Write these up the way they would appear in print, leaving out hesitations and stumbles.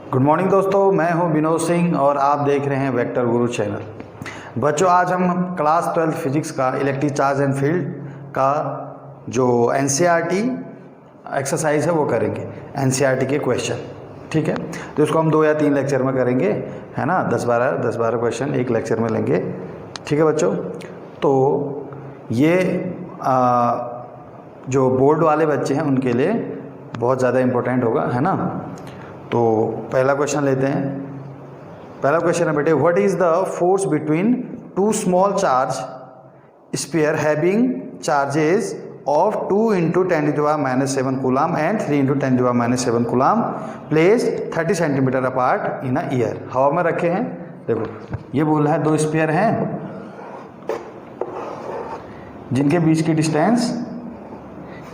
Good morning दोस्तों, मैं हूं विनोद सिंह और आप देख रहे हैं वेक्टर गुरु चैनल। बच्चों, आज हम क्लास 12 फिजिक्स का इलेक्ट्रिक चार्ज एंड फील्ड का जो एनसीईआरटी एक्सरसाइज है वो करेंगे। एनसीईआरटी के क्वेश्चन, ठीक है। तो इसको हम 2 या 3 लेक्चर में करेंगे, है ना। 10-12 क्वेश्चन एक लेक्चर में लेंगे, ठीक है बच्चों। तो ये जो बोर्ड वाले बच्चे हैं उनके लिए बहुत ज़्यादा इम्पोर्टेंट होगा, है ना। तो पहला क्वेश्चन लेते हैं। पहला क्वेश्चन है बेटे, what is the force between 2 small charge sphere having charges of 2 × 10⁻⁷ coulomb and 3 × 10⁻⁷ coulomb placed 30 centimetre apart in a year. हवा में रखे हैं। देखो ये बोल रहा है 2 स्फीयर हैं जिनके बीच की डिस्टेंस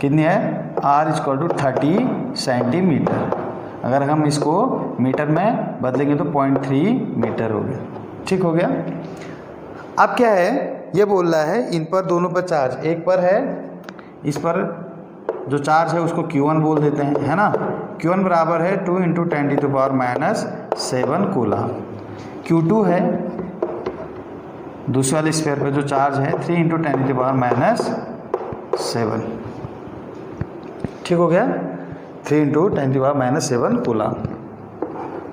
कितनी है, r = 30 सेंटीमीटर। अगर हम इसको मीटर में बदलेंगे तो 0.3 मीटर हो गया, ठीक हो गया। अब क्या है, ये बोल रहा है इन पर दोनों पर चार्ज, एक पर है, इस पर जो चार्ज है उसको Q1 बोल देते हैं, है ना। Q1 बराबर है 2 × 10⁻⁷ कूलम। Q2 है दूसरे वाले स्फीयर पर जो चार्ज है 3 × 10⁻⁷, ठीक हो गया। 3 × 10⁻⁷ कूलम।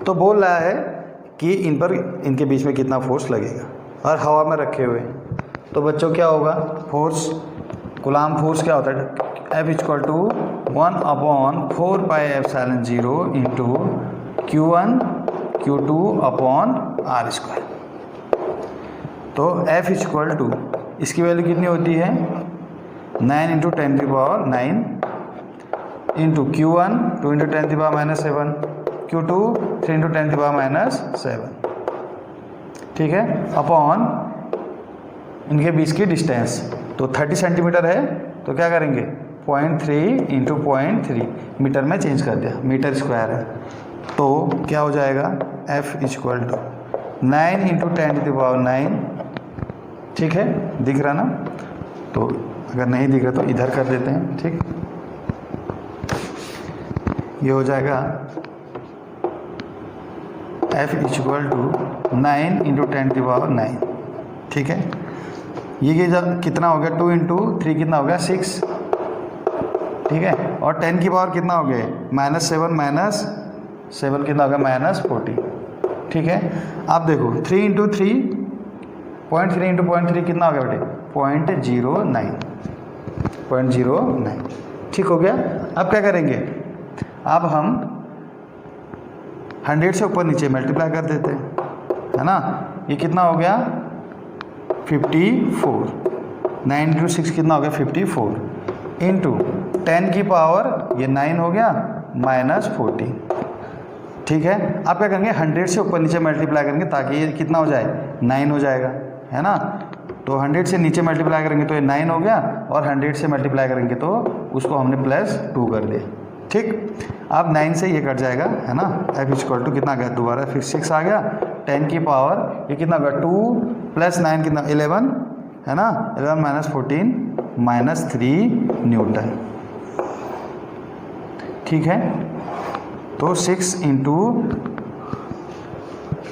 तो बोल रहा है कि इनके बीच में कितना फोर्स लगेगा और हवा में रखे हुए। तो बच्चों क्या होगा, फोर्स कूलम फोर्स क्या होता है, F = 1/4πε0 × Q1 Q2/r²। तो F = इसकी वैल्यू कितनी होती है, 9 × 10⁹ इंटू Q1 2 × 10⁻⁷, Q2 3 × 10⁻⁷, ठीक है, अपॉन इनके बीच की डिस्टेंस। तो 30 सेंटीमीटर है तो क्या करेंगे, 0.3 × 0.3 मीटर में चेंज कर दिया, मीटर स्क्वायर है। तो क्या हो जाएगा, F = 9 × 10⁹, ठीक है, दिख रहा ना। तो अगर नहीं दिख रहा तो इधर कर देते हैं, ठीक। ये हो जाएगा F = 9 × 10⁹, ठीक है। ये जब कितना हो गया, 2 × 3 कितना हो गया, 6, ठीक है। और 10 की पावर कितना हो गया, -7 कितना हो गया, -40, ठीक है। आप देखो 3 × 3 0.3 × 0.3 कितना हो गया बेटे, 0.09, ठीक हो गया। अब क्या करेंगे, अब हम 100 से ऊपर नीचे मल्टीप्लाई कर देते हैं, है ना। ये कितना हो गया, 54। 9 × 6 कितना हो गया, 54 इंटू 10 की पावर ये 9 हो गया, -40, ठीक है। आप क्या करेंगे, 100 से ऊपर नीचे मल्टीप्लाई करेंगे ताकि ये कितना हो जाए, 9 हो जाएगा, है ना। तो 100 से नीचे मल्टीप्लाई करेंगे तो ये 9 हो गया, और 100 से मल्टीप्लाई करेंगे तो उसको हमने +2 कर दिया, ठीक। अब 9 से ये कट जाएगा, है ना। F = कितना गया, दोबारा फिर 6 आ गया, 10 की पावर ये कितना गया, 2 + 9 कितना, 11, है ना। 11 - 14 -3 न्यूटन, ठीक है। तो 6 ×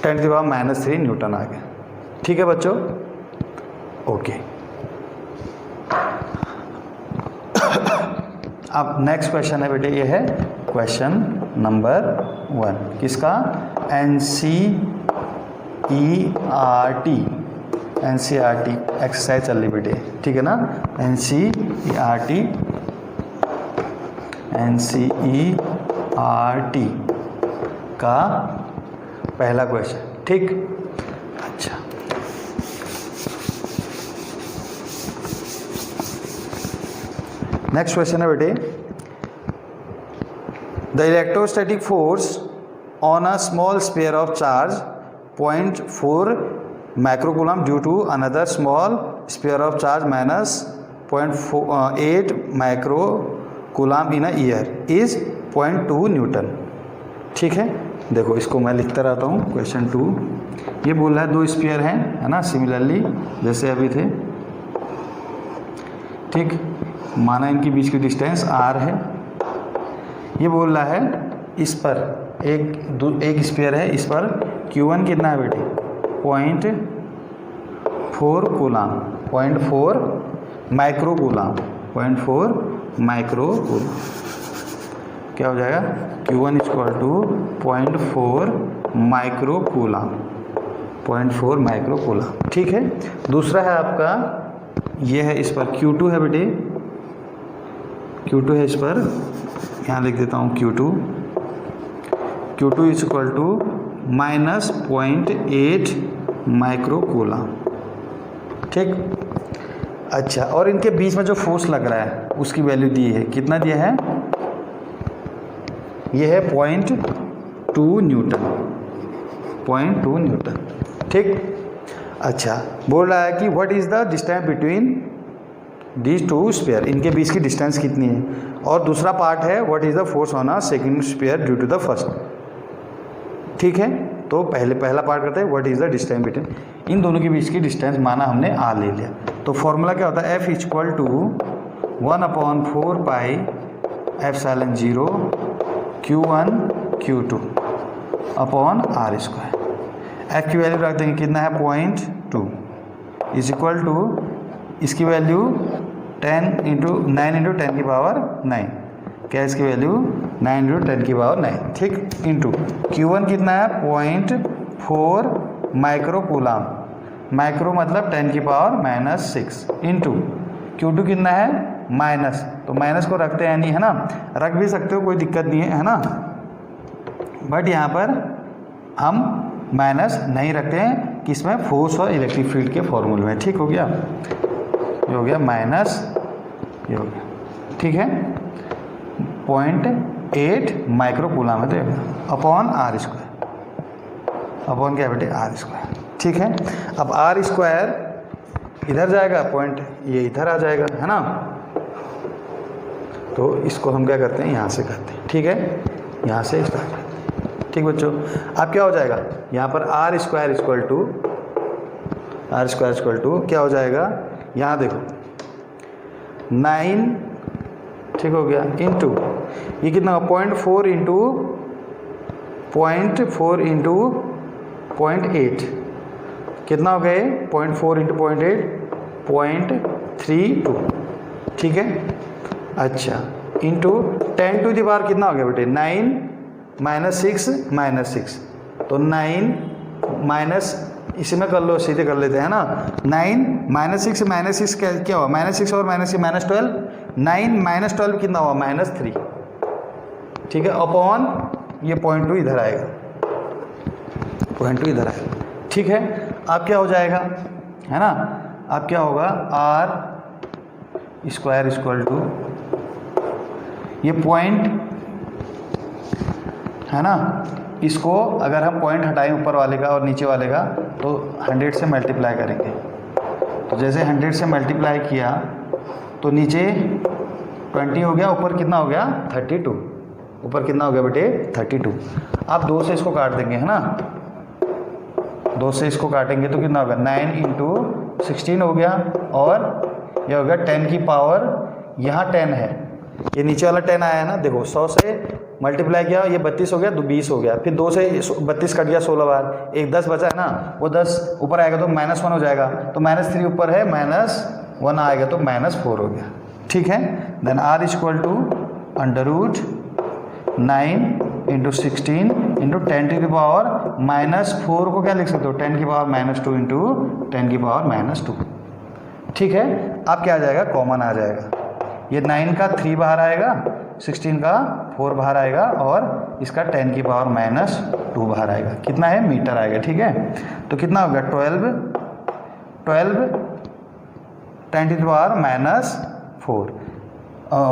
10⁻³ न्यूटन आ गया, ठीक है बच्चों, ओके। अब नेक्स्ट क्वेश्चन है बेटे, ये है क्वेश्चन नंबर 1 किसका, एनसीईआरटी एक्सरसाइज चल रही बेटे, ठीक है ना। एनसीईआरटी का पहला क्वेश्चन, ठीक। अच्छा, नेक्स्ट क्वेश्चन है बेटे, the electrostatic force on a small sphere of charge 0.4 microcoulomb due to another small sphere of charge -0.8 microcoulomb in a air is 0.2 newton, ठीक है। देखो इसको मैं लिखता रहता हूँ। क्वेश्चन 2 ये बोल रहा है 2 स्फीयर हैं, है ना, सिमिलरली जैसे अभी थे, ठीक। माना इनके बीच की डिस्टेंस r है। ये बोल रहा है इस पर एक स्फीयर है, इस पर Q1 कितना है बेटे 0.4 coulomb, 0.4 microcoulomb, 0.4 microcoulomb. क्या हो जाएगा Q1 equal to 0.4 microcoulomb, 0.4 microcoulomb. ठीक है, दूसरा है आपका ये है, इस पर Q2 है बेटे, Q2 है इस पर, यहाँ लिख देता हूँ Q2 is equal to -0.8 microcoulomb. ठीक, अच्छा, और इनके बीच में जो फोर्स लग रहा है उसकी वैल्यू दी है, कितना दिया है, ये है 0.2 न्यूटन, 0.2 न्यूटन। ठीक, अच्छा, बोल रहा है कि what is the distance between these two sphere, इनके बीच की डिस्टेंस कितनी है। और दूसरा पार्ट है what is the force on a second sphere due to the first. ठीक है, तो पहला पार्ट करते हैं what is the distance between, इन दोनों के बीच की डिस्टेंस माना हमने आर ले लिया। तो फॉर्मूला क्या होता है, F equal to 1/4 pi epsilon 0 Q1 Q2 upon R square. F की वैल्यू रख देंगे, कितना है 0.2 इज इक्वल टू, इसकी वैल्यू 9 इंटू 10 की पावर 9, क्या इसकी वैल्यू 9 इंटू 10 की पावर 9। ठीक, इंटू Q1 कितना है 0.4 माइक्रो कूलाम, माइक्रो मतलब 10 की पावर -6, इंटू Q2 कितना है माइनस, तो माइनस को रखते हैं नहीं, है ना, रख भी सकते हो, कोई दिक्कत नहीं है ना, बट यहाँ पर हम माइनस नहीं रखते हैं, किसमें, फोर्स और इलेक्ट्रिक फील्ड के फॉर्मूले में। ठीक हो गया, ये हो गया माइनस, ये हो गया, ठीक है, 0.8 माइक्रो कूलाम है, तो अपॉन R स्क्वायर, अपॉन क्या बेटे R स्क्वायर। ठीक है, अब R स्क्वायर इधर जाएगा, पॉइंट ये इधर आ जाएगा, है ना, तो इसको हम क्या करते हैं, यहाँ से करते हैं। ठीक है, यहाँ से स्टार्ट करते हैं। ठीक बच्चों, अब क्या हो जाएगा, यहाँ पर R स्क्वायर इक्वल टू क्या हो जाएगा, यहाँ देखो 9, ठीक हो गया, इंटू ये कितना 0.4 इंटू 0.8 कितना हो गए 0.4 इंटू 0.8 0.32। ठीक है, अच्छा, इंटू 10 टू द पावर कितना हो गया बेटे 9 -6 तो 9 माइनस, इसी में कर लो, सीधे कर लेते हैं ना, 9 -6 क्या हुआ, -6 और -12, 9 -12 कितना हुआ -3। ठीक है, अपॉन ये 0.2 इधर आएगा, 0.2 इधर आएगा। ठीक है, अब क्या हो जाएगा, है ना, अब क्या होगा R स्क्वायर इक्वल टू, ये पॉइंट है ना, इसको अगर हम पॉइंट हटाएं ऊपर वाले का और नीचे वाले का, तो 100 से मल्टीप्लाई करेंगे, तो जैसे 100 से मल्टीप्लाई किया तो नीचे 20 हो गया, ऊपर कितना हो गया 32, ऊपर कितना हो गया बेटे 32। आप 2 से इसको काट देंगे, है ना, 2 से इसको काटेंगे तो कितना होगा 9 इंटू 16 हो गया, और यह हो गया 10 की पावर, यहाँ 10 है, ये नीचे वाला 10 आया है ना, देखो 100 से मल्टीप्लाई किया, ये 32 हो गया, तो 20 हो गया, फिर 2 से 32 कट गया 16 बार, एक 10 बचा है ना, वो 10 ऊपर आएगा तो -1 हो जाएगा, तो -3 ऊपर है, -1 आएगा तो -4 हो गया। ठीक है, then R equal to √9 into 16 into 10 की पावर -4 को क्या लिख सकते हो 10 की पावर -2 इंटू 10 की पावर -2। ठीक है, अब क्या आ जाएगा, कॉमन आ जाएगा, ये 9 का 3 बाहर आएगा, 16 का 4 बाहर आएगा, और इसका 10 की पावर -2 बाहर आएगा, कितना है मीटर आएगा। ठीक है, तो कितना होगा 12 10 की पावर -4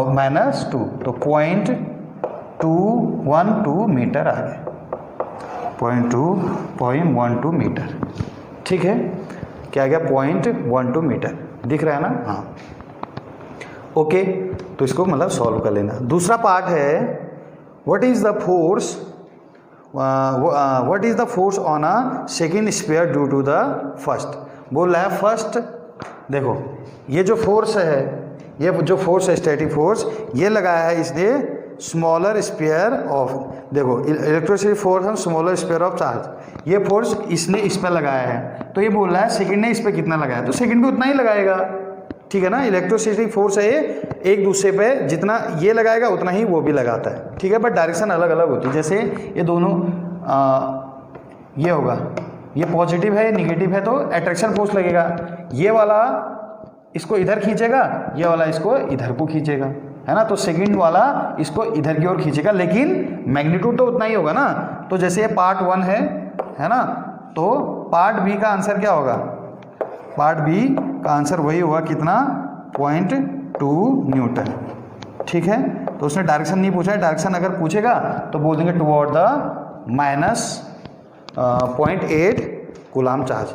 -2, तो 0.212 मीटर आ गया, 0.212 मीटर। ठीक है, क्या आ गया 0.12 मीटर, दिख रहा है ना, हाँ, ओके, तो इसको मतलब सॉल्व कर लेना। दूसरा पार्ट है what is the force on a second sphere due to the first. बोल रहा है फर्स्ट, देखो ये जो फोर्स है, ये जो फोर्स है स्टैटिक फोर्स, ये लगाया है इसने स्मॉलर स्पेयर ऑफ, देखो इलेक्ट्रोसिटी फोर्स हम स्मॉलर स्पेयर ऑफ चार्ज, ये फोर्स इसने इस पर लगाया है, तो ये बोल रहा है सेकंड ने इस पर कितना लगाया, तो सेकंड भी उतना ही लगाएगा, ठीक है ना। इलेक्ट्रोसिटी फोर्स है ये, एक दूसरे पे जितना ये लगाएगा उतना ही वो भी लगाता है, ठीक है, बट डायरेक्शन अलग अलग होती है। जैसे ये दोनों ये होगा, ये पॉजिटिव है, निगेटिव है, तो अट्रैक्शन फोर्स लगेगा, ये वाला इसको इधर खींचेगा, ये वाला इसको इधर को खींचेगा, है ना। तो सेकंड वाला इसको इधर की ओर खींचेगा, लेकिन मैग्नीट्यूड तो उतना ही होगा ना। तो जैसे ये पार्ट 1 है ना, तो पार्ट बी का आंसर क्या होगा, पार्ट बी का आंसर वही होगा, कितना, 0.2 न्यूटन, ठीक है। तो उसने डायरेक्शन नहीं पूछा है, डायरेक्शन अगर पूछेगा तो बोल देंगे toward the -0.8 coulomb charge,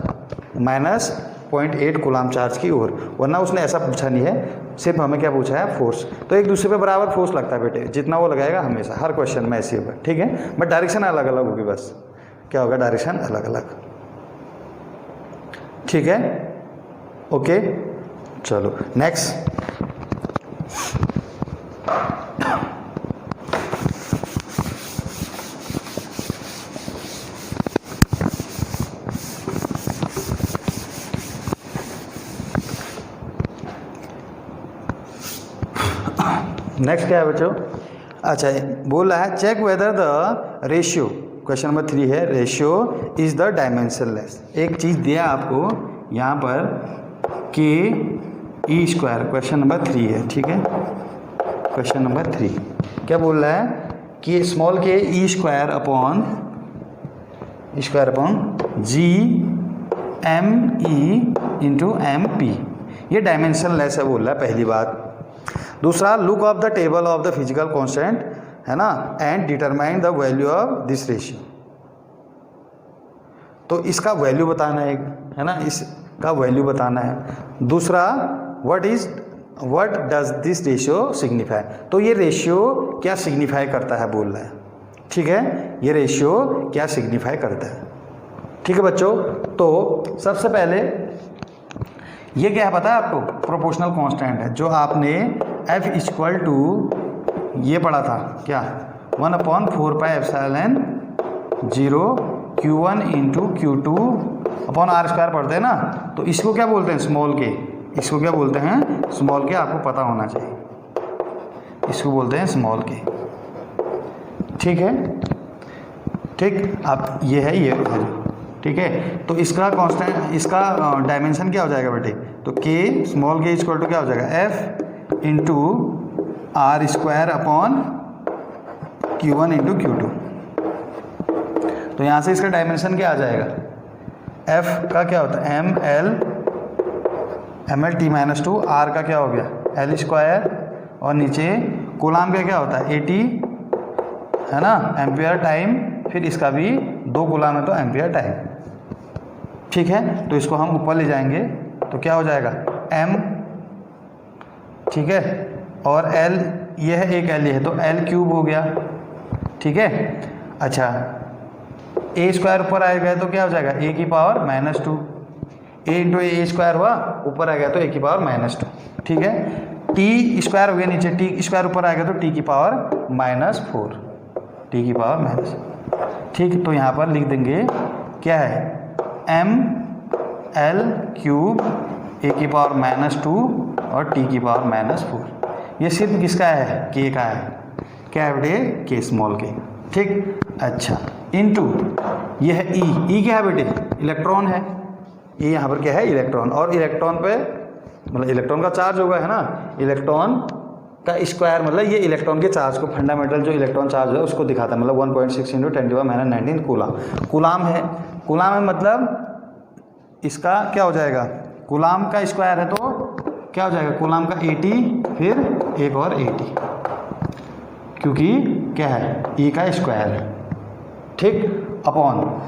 -0.8 coulomb charge की ओर, वरना उसने ऐसा पूछा नहीं है, सिर्फ हमें क्या पूछा है, फोर्स। तो एक दूसरे पे बराबर फोर्स लगता है बेटे, जितना वो लगाएगा हमेशा हर क्वेश्चन में ऐसे होगा, ठीक है, बट डायरेक्शन अलग अलग होगी, बस क्या होगा, डायरेक्शन अलग अलग, ठीक है, ओके। चलो नेक्स्ट, नेक्स्ट क्या है बच्चों, अच्छा बोल रहा है check whether the ratio, question number 3 है, रेशियो इज द डायमेंशनलेस। एक चीज़ दिया आपको यहाँ पर कि ई स्क्वायर, क्वेश्चन नंबर 3 है, ठीक है, क्वेश्चन नंबर 3 क्या बोल रहा है कि small K E square upon G M E into M P, ये डायमेंशनलेस है बोल रहा है, पहली बात। दूसरा, look of the table of the physical constant, है ना, and determine the value of this ratio, तो इसका वैल्यू बताना है ना, इसका वैल्यू बताना है। दूसरा, what does this ratio signify, तो ये रेशियो क्या सिग्निफाई करता है बोल रहा है, ठीक है, ये रेशियो क्या सिग्निफाई करता है, ठीक है बच्चों। तो सबसे पहले ये क्या है पता है आपको, प्रोपोर्शनल कांस्टेंट है, जो आपने F इक्वल टू ये पढ़ा था क्या, 1/4πε0 Q1 into Q2 upon R square पढ़ते हैं ना, तो इसको क्या बोलते हैं, स्मॉल के, इसको क्या बोलते हैं, स्मॉल के, आपको पता होना चाहिए, इसको बोलते हैं स्मॉल के, ठीक है, ठीक। अब ये है, ये ठीक है, तो इसका कांस्टेंट, इसका डायमेंशन क्या हो जाएगा बेटे, तो के स्मॉल के इक्वल टू क्या हो जाएगा, F into R square upon Q1 into Q2। तो यहाँ से इसका डायमेंशन क्या आ जाएगा, F का क्या होता है, ml t-2, R का क्या हो गया L स्क्वायर, और नीचे कूलाम का क्या होता है 80, है ना, एम्पियर टाइम, फिर इसका भी 2 कूलाम है तो एम्पियर टाइम, ठीक है। तो इसको हम ऊपर ले जाएंगे तो क्या हो जाएगा m, ठीक है, और l ये है, एक l ये है, तो l क्यूब हो गया, ठीक है। अच्छा, a स्क्वायर ऊपर आ गया तो क्या हो जाएगा a की power -2, a into A square हुआ, ऊपर आ गया तो a की पावर -2, ठीक है। t स्क्वायर हो गया नीचे, t स्क्वायर ऊपर आ गया तो t की पावर -4, t की पावर -, ठीक। तो यहाँ पर लिख देंगे क्या है, m l क्यूब a की पावर -2 और t की पावर -4, ये सिर्फ किसका है, k का है, क्या है बेटे, k स्मॉल के, ठीक। अच्छा, इनटू ये है e क्या है बेटे, इलेक्ट्रॉन है, ये यहाँ पर क्या है, इलेक्ट्रॉन, और इलेक्ट्रॉन पे मतलब इलेक्ट्रॉन का चार्ज होगा, है ना, इलेक्ट्रॉन का स्क्वायर, मतलब ये इलेक्ट्रॉन के चार्ज को, फंडामेंटल जो इलेक्ट्रॉन चार्ज है उसको दिखाता है, मतलब 1.6 × 10⁻19 कूलाम, कूलाम है, कूलाम है, मतलब इसका क्या हो जाएगा, कूलाम का स्क्वायर है तो क्या हो जाएगा, कूलाम का 80, फिर एक और 80, क्योंकि क्या है, ई का स्क्वायर है, ठीक, अपॉन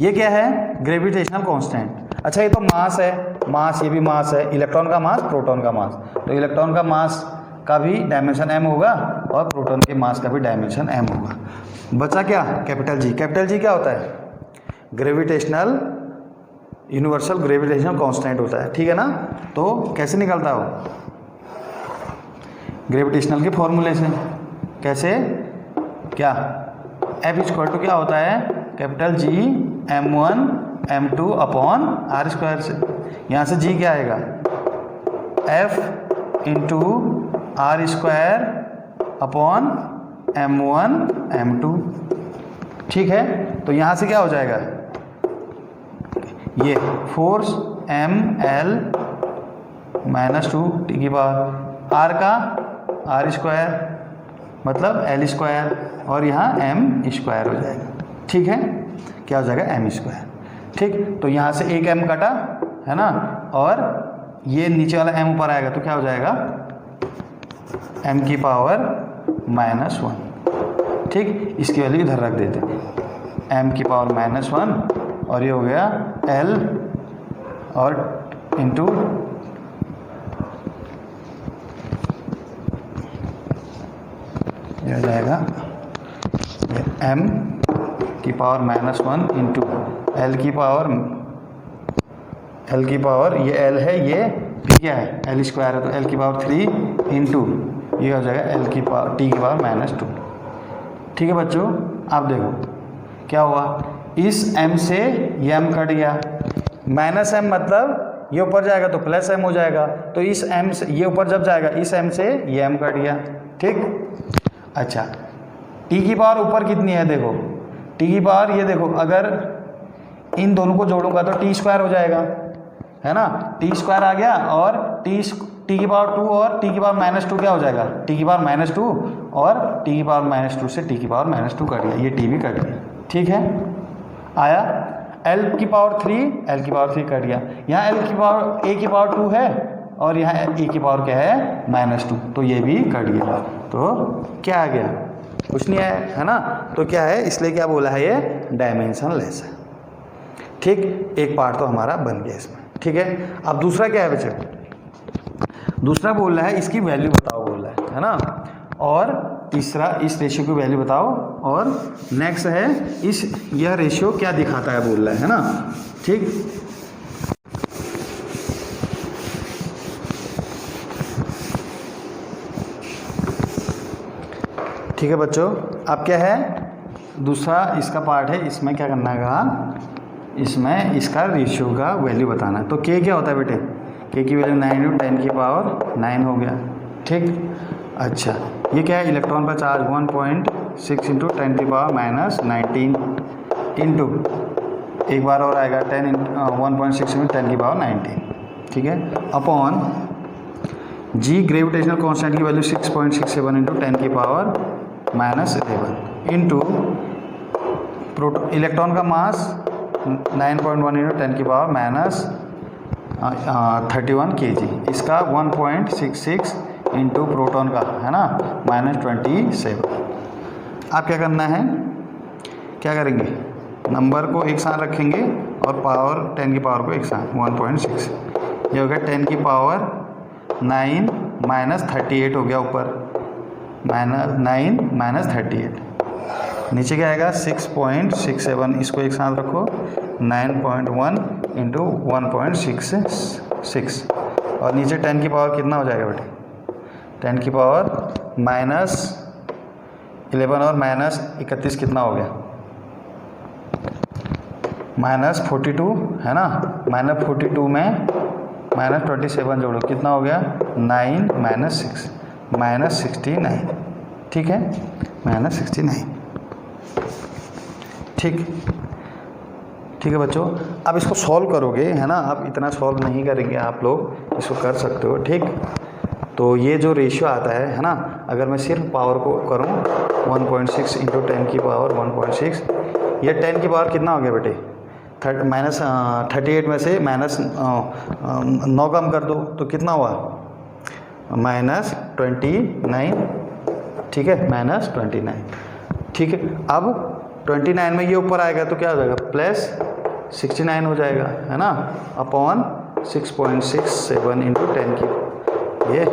ये क्या है, ग्रेविटेशनल कांस्टेंट। अच्छा, ये तो मास है, मास, ये भी मास है, इलेक्ट्रॉन का मास, प्रोटॉन का मास, तो इलेक्ट्रॉन का मास का भी डायमेंशन m होगा और प्रोटॉन के मास का भी डायमेंशन m होगा। बचा क्या, कैपिटल G। कैपिटल G क्या होता है, ग्रेविटेशनल, यूनिवर्सल ग्रेविटेशनल कांस्टेंट होता है, ठीक है ना। तो कैसे निकलता हो, ग्रेविटेशनल के फॉर्मूले से। कैसे? क्या F इक्वल टू क्या होता है? Capital G m1 m2 upon R square से। यहाँ से G क्या आएगा? F into R square upon m1 m2। ठीक है, तो यहाँ से क्या हो जाएगा? ये फोर्स ml -2 टी की पावर आर का आर स्क्वायर मतलब एल स्क्वायर और यहाँ एम स्क्वायर हो जाएगा। ठीक है, क्या हो जाएगा? M square. ठीक, तो यहाँ से एक एम कटा है ना, और ये नीचे वाला एम ऊपर आएगा तो क्या हो जाएगा? एम की पावर -1। ठीक, इसकी वैल्यू इधर रख देते हैं, एम की पावर -1 और ये हो गया एल और इंटू ये हो जाएगा एम की पावर -1 इंटू एल की पावर ये एल है, ये भी क्या है? एल स्क्वायर है, तो एल की पावर 3 इंटू ये हो जाएगा एल की पावर टी की पावर -2। ठीक है बच्चों, आप देखो क्या हुआ, इस m से ये m कट गया, -m मतलब ये ऊपर जाएगा तो +m हो जाएगा, तो इस m से ये ऊपर जब जाएगा इस m से ये m कट गया। ठीक, अच्छा t की पावर ऊपर कितनी है? देखो t की पावर ये देखो, अगर इन दोनों को जोड़ूंगा तो t² हो जाएगा, है ना, t² आ गया, और t की पावर 2 और t की पावर -2 क्या हो जाएगा? t की पावर -2 और t की पावर -2 से t की पावर -2 कट गया, ये t भी कट गया। ठीक है, आया l की पावर 3, l की पावर 3 कट गया, यहाँ l की पावर a की पावर 2 है और यहाँ a की पावर क्या है? -2, तो ये भी कट गया। तो क्या आ गया? कुछ नहीं है ना, तो क्या है? इसलिए क्या बोला है? ये डायमेंशनलेस है। ठीक, एक पार्ट तो हमारा बन गया इसमें। ठीक है, अब दूसरा क्या है बच्चों? दूसरा बोल रहा है इसकी वैल्यू बताओ, बोल रहा है ना, और तीसरा इस रेशियो की वैल्यू बताओ, और नेक्स्ट है यह रेशियो क्या दिखाता है, बोल रहा है ना। ठीक, ठीक है बच्चों, अब क्या है? दूसरा इसका पार्ट है, इसमें क्या करना है? इसमें इसका रेशियो का वैल्यू बताना है। तो k क्या होता है बेटे? k की वैल्यू 9 × 10 की पावर 9 हो गया। ठीक, अच्छा ये क्या है? इलेक्ट्रॉन का चार्ज 1.6 × 10 की पावर -19 इंटू एक बार और आएगा 1.6 × 10 की पावर 19। ठीक है, अपॉन g ग्रेविटेशनल कांस्टेंट की वैल्यू 6.67 × 10 की पावर -11 इंटू इलेक्ट्रॉन का मास 9.1 × 10 की पावर -31 kg, इसका 1.66 इंटू प्रोटॉन का है ना -27। आप क्या करना है? क्या करेंगे? नंबर को एक साथ रखेंगे और पावर 10 की पावर को एक साथ 1.6, ये हो गया 10 की पावर 9 -38 हो गया, ऊपर -9 -38, नीचे क्या आएगा? 6.67, इसको एक साथ रखो 9.1 इंटू 1.66, और नीचे 10 की पावर कितना हो जाएगा बेटे? 10 की पावर -11 और -31 कितना हो गया? -42 है ना, -42 में -27 जोड़ो, कितना हो गया? 9 -6 -69। ठीक है, -69। ठीक, ठीक है बच्चों, अब इसको सॉल्व करोगे है ना, अब इतना सॉल्व नहीं करेंगे आप लोग, इसको कर सकते हो। ठीक, तो ये जो रेशियो आता है ना, अगर मैं सिर्फ पावर को करूँ 1.6 × 10 की पावर 1.6, ये 10 की पावर कितना हो गया बेटे? -38 में से -9 कम कर दो तो कितना हुआ? -29। ठीक है, -29। ठीक है, अब 29 में ये ऊपर आएगा तो क्या हो जाएगा? +69 हो जाएगा, है ना, अपॉन 6.67 × 10 की ये।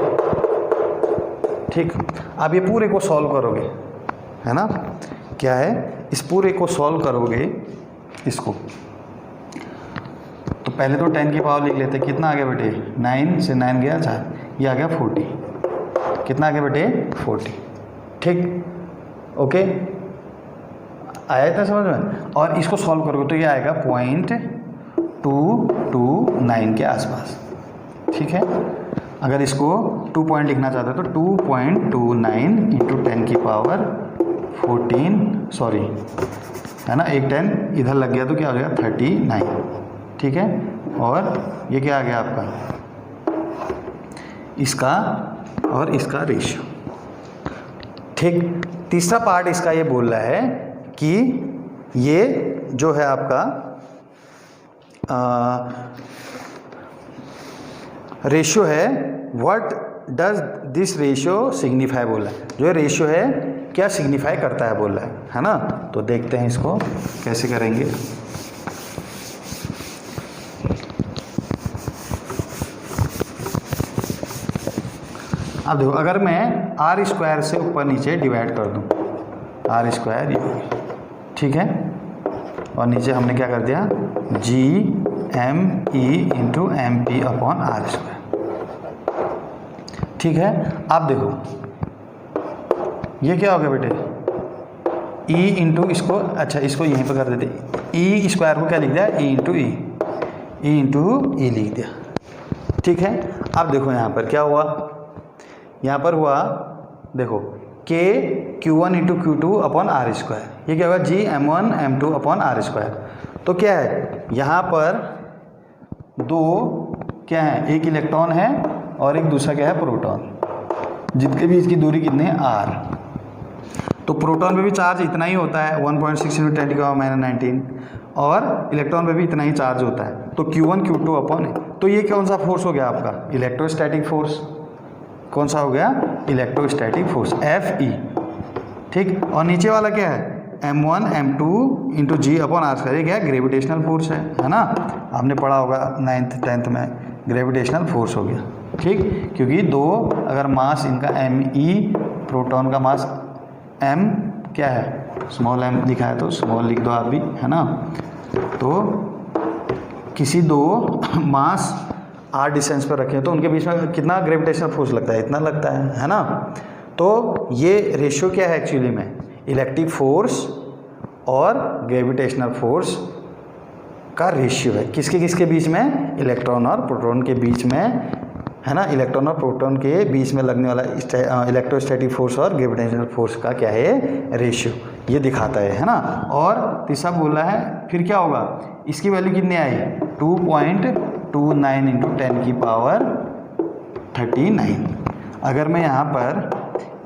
ठीक, अब ये पूरे को सॉल्व करोगे, है ना, क्या है? इस पूरे को सॉल्व करोगे इसको, तो पहले तो 10 की पावर लिख लेते, कितना आ गया बेटे? 9 से 9 गया 4, ये आ गया 40। कितना आ गया बेटे 40। ठीक, ओके, आया था समझ में। और इसको सॉल्व करोगे तो ये आएगा 0.229 के आसपास। ठीक है, अगर इसको 2 पॉइंट लिखना चाहते हो तो 2.29 इंटू 10 की पावर 14, सॉरी है ना, एक 10 इधर लग गया तो क्या हो जाएगा 39। ठीक है, और ये क्या आ गया आपका, इसका और इसका रेशियो। ठीक, तीसरा पार्ट इसका ये बोल रहा है कि ये जो है आपका रेशियो है, what does this ratio signify बोल रहा है, जो रेशियो है क्या सिग्निफाई करता है बोल रहा है ना। तो देखते हैं इसको कैसे करेंगे। अब देखो, अगर मैं आर स्क्वायर से ऊपर नीचे डिवाइड कर दूं, आर स्क्वायर ये, ठीक है, और नीचे हमने क्या कर दिया G M E into M P upon R square. ठीक है, अब देखो ये क्या हो गया बेटे, ई इंटू इसको, अच्छा इसको यहीं पर कर देते, ई स्क्वायर को क्या लिख दिया, ई इंटू ई लिख दिया। ठीक है, अब देखो यहाँ पर क्या हुआ, यहाँ पर हुआ देखो के Q1 into Q2 upon R square, ये क्या होगा जी M1 M2 upon R square. तो क्या है यहाँ पर दो क्या है, एक इलेक्ट्रॉन है और एक दूसरा क्या है प्रोटॉन, जिनके बीच की दूरी कितनी है r। तो प्रोटॉन पे भी चार्ज इतना ही होता है 1.6 इंटू 10 की पावर -19, और इलेक्ट्रॉन पे भी इतना ही चार्ज होता है। तो Q1 Q2 अपॉन, तो ये कौन सा फोर्स हो गया आपका, इलेक्ट्रोस्टैटिक फोर्स। कौन सा हो गया, इलेक्ट्रोस्टैटिक फोर्स Fe। ठीक, और नीचे वाला क्या है M1 M2 into G upon R square, क्या है ग्रेविटेशनल फोर्स है ना, आपने पढ़ा होगा 9th 10th में, ग्रेविटेशनल फोर्स हो गया। ठीक, क्योंकि दो अगर मास इनका Me, प्रोटॉन का मास M क्या है, स्मॉल m लिखा है तो स्मॉल लिख दो आप भी, है ना। तो किसी दो मास r डिस्टेंस पर रखें तो उनके बीच में कितना ग्रेविटेशनल फोर्स लगता है, इतना लगता है ना। तो ये रेशियो क्या है एक्चुअली में, इलेक्ट्रिक फोर्स और ग्रेविटेशनल फोर्स का रेशियो है, किसके किसके बीच में, इलेक्ट्रॉन और प्रोटॉन के बीच में, है ना। इलेक्ट्रॉन और प्रोटॉन के बीच में लगने वाला इलेक्ट्रोस्टैटिक फोर्स और ग्रेविटेशनल फोर्स का क्या है, रेशियो, ये दिखाता है ना। और तीसरा बोल रहा है फिर क्या होगा, इसकी वैल्यू कितनी आई 2.29 इंटू 10 की पावर 39। अगर मैं यहाँ पर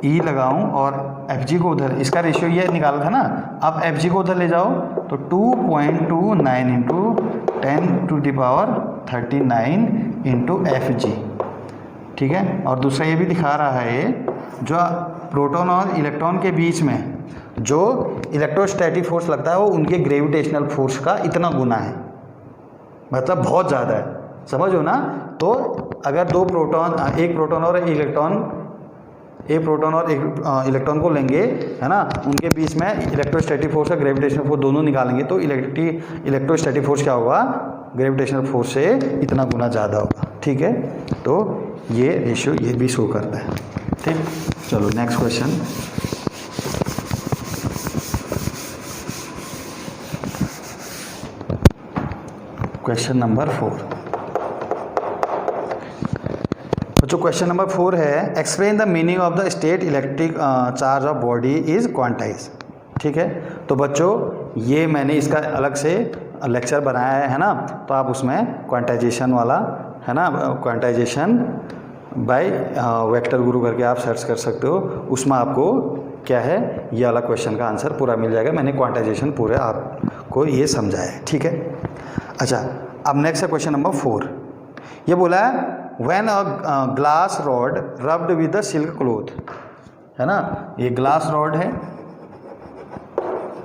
E लगाऊं और Fg को उधर, इसका रेशियो ये निकाला था ना, अब Fg को उधर ले जाओ तो 2.29 into 10 to the power 39 into Fg। ठीक है, और दूसरा ये भी दिखा रहा है जो प्रोटॉन और इलेक्ट्रॉन के बीच में जो इलेक्ट्रोस्टैटिक फोर्स लगता है वो उनके ग्रेविटेशनल फोर्स का इतना गुना है, मतलब बहुत ज़्यादा है, समझो ना। तो अगर दो प्रोटॉन, एक प्रोटॉन और एक इलेक्ट्रॉन को लेंगे, है ना, उनके बीच में इलेक्ट्रोस्टैटिक फोर्स और ग्रेविटेशनल फोर्स दोनों निकालेंगे तो इलेक्ट्रोस्टैटिक फोर्स क्या होगा, ग्रेविटेशनल फोर्स से इतना गुना ज़्यादा होगा। ठीक है, तो ये रेशियो ये भी शो करता है। ठीक, चलो नेक्स्ट क्वेश्चन। Question number 4। जो क्वेश्चन नंबर 4 है, explain the meaning of the state electric charge of body is quantize. ठीक है, तो बच्चों ये मैंने इसका अलग से लेक्चर बनाया है ना, तो आप उसमें क्वांटाइजेशन वाला, है ना, क्वांटाइजेशन बाय वेक्टर गुरु करके आप सर्च कर सकते हो, उसमें आपको क्या है ये वाला क्वेश्चन का आंसर पूरा मिल जाएगा। मैंने क्वांटाइजेशन पूरे आपको ये समझाया है। ठीक है, अच्छा अब नेक्स्ट है क्वेश्चन नंबर 4। ये बोला है when a glass rod rubbed with the silk cloth, है ना, ये ग्लास रॉड है,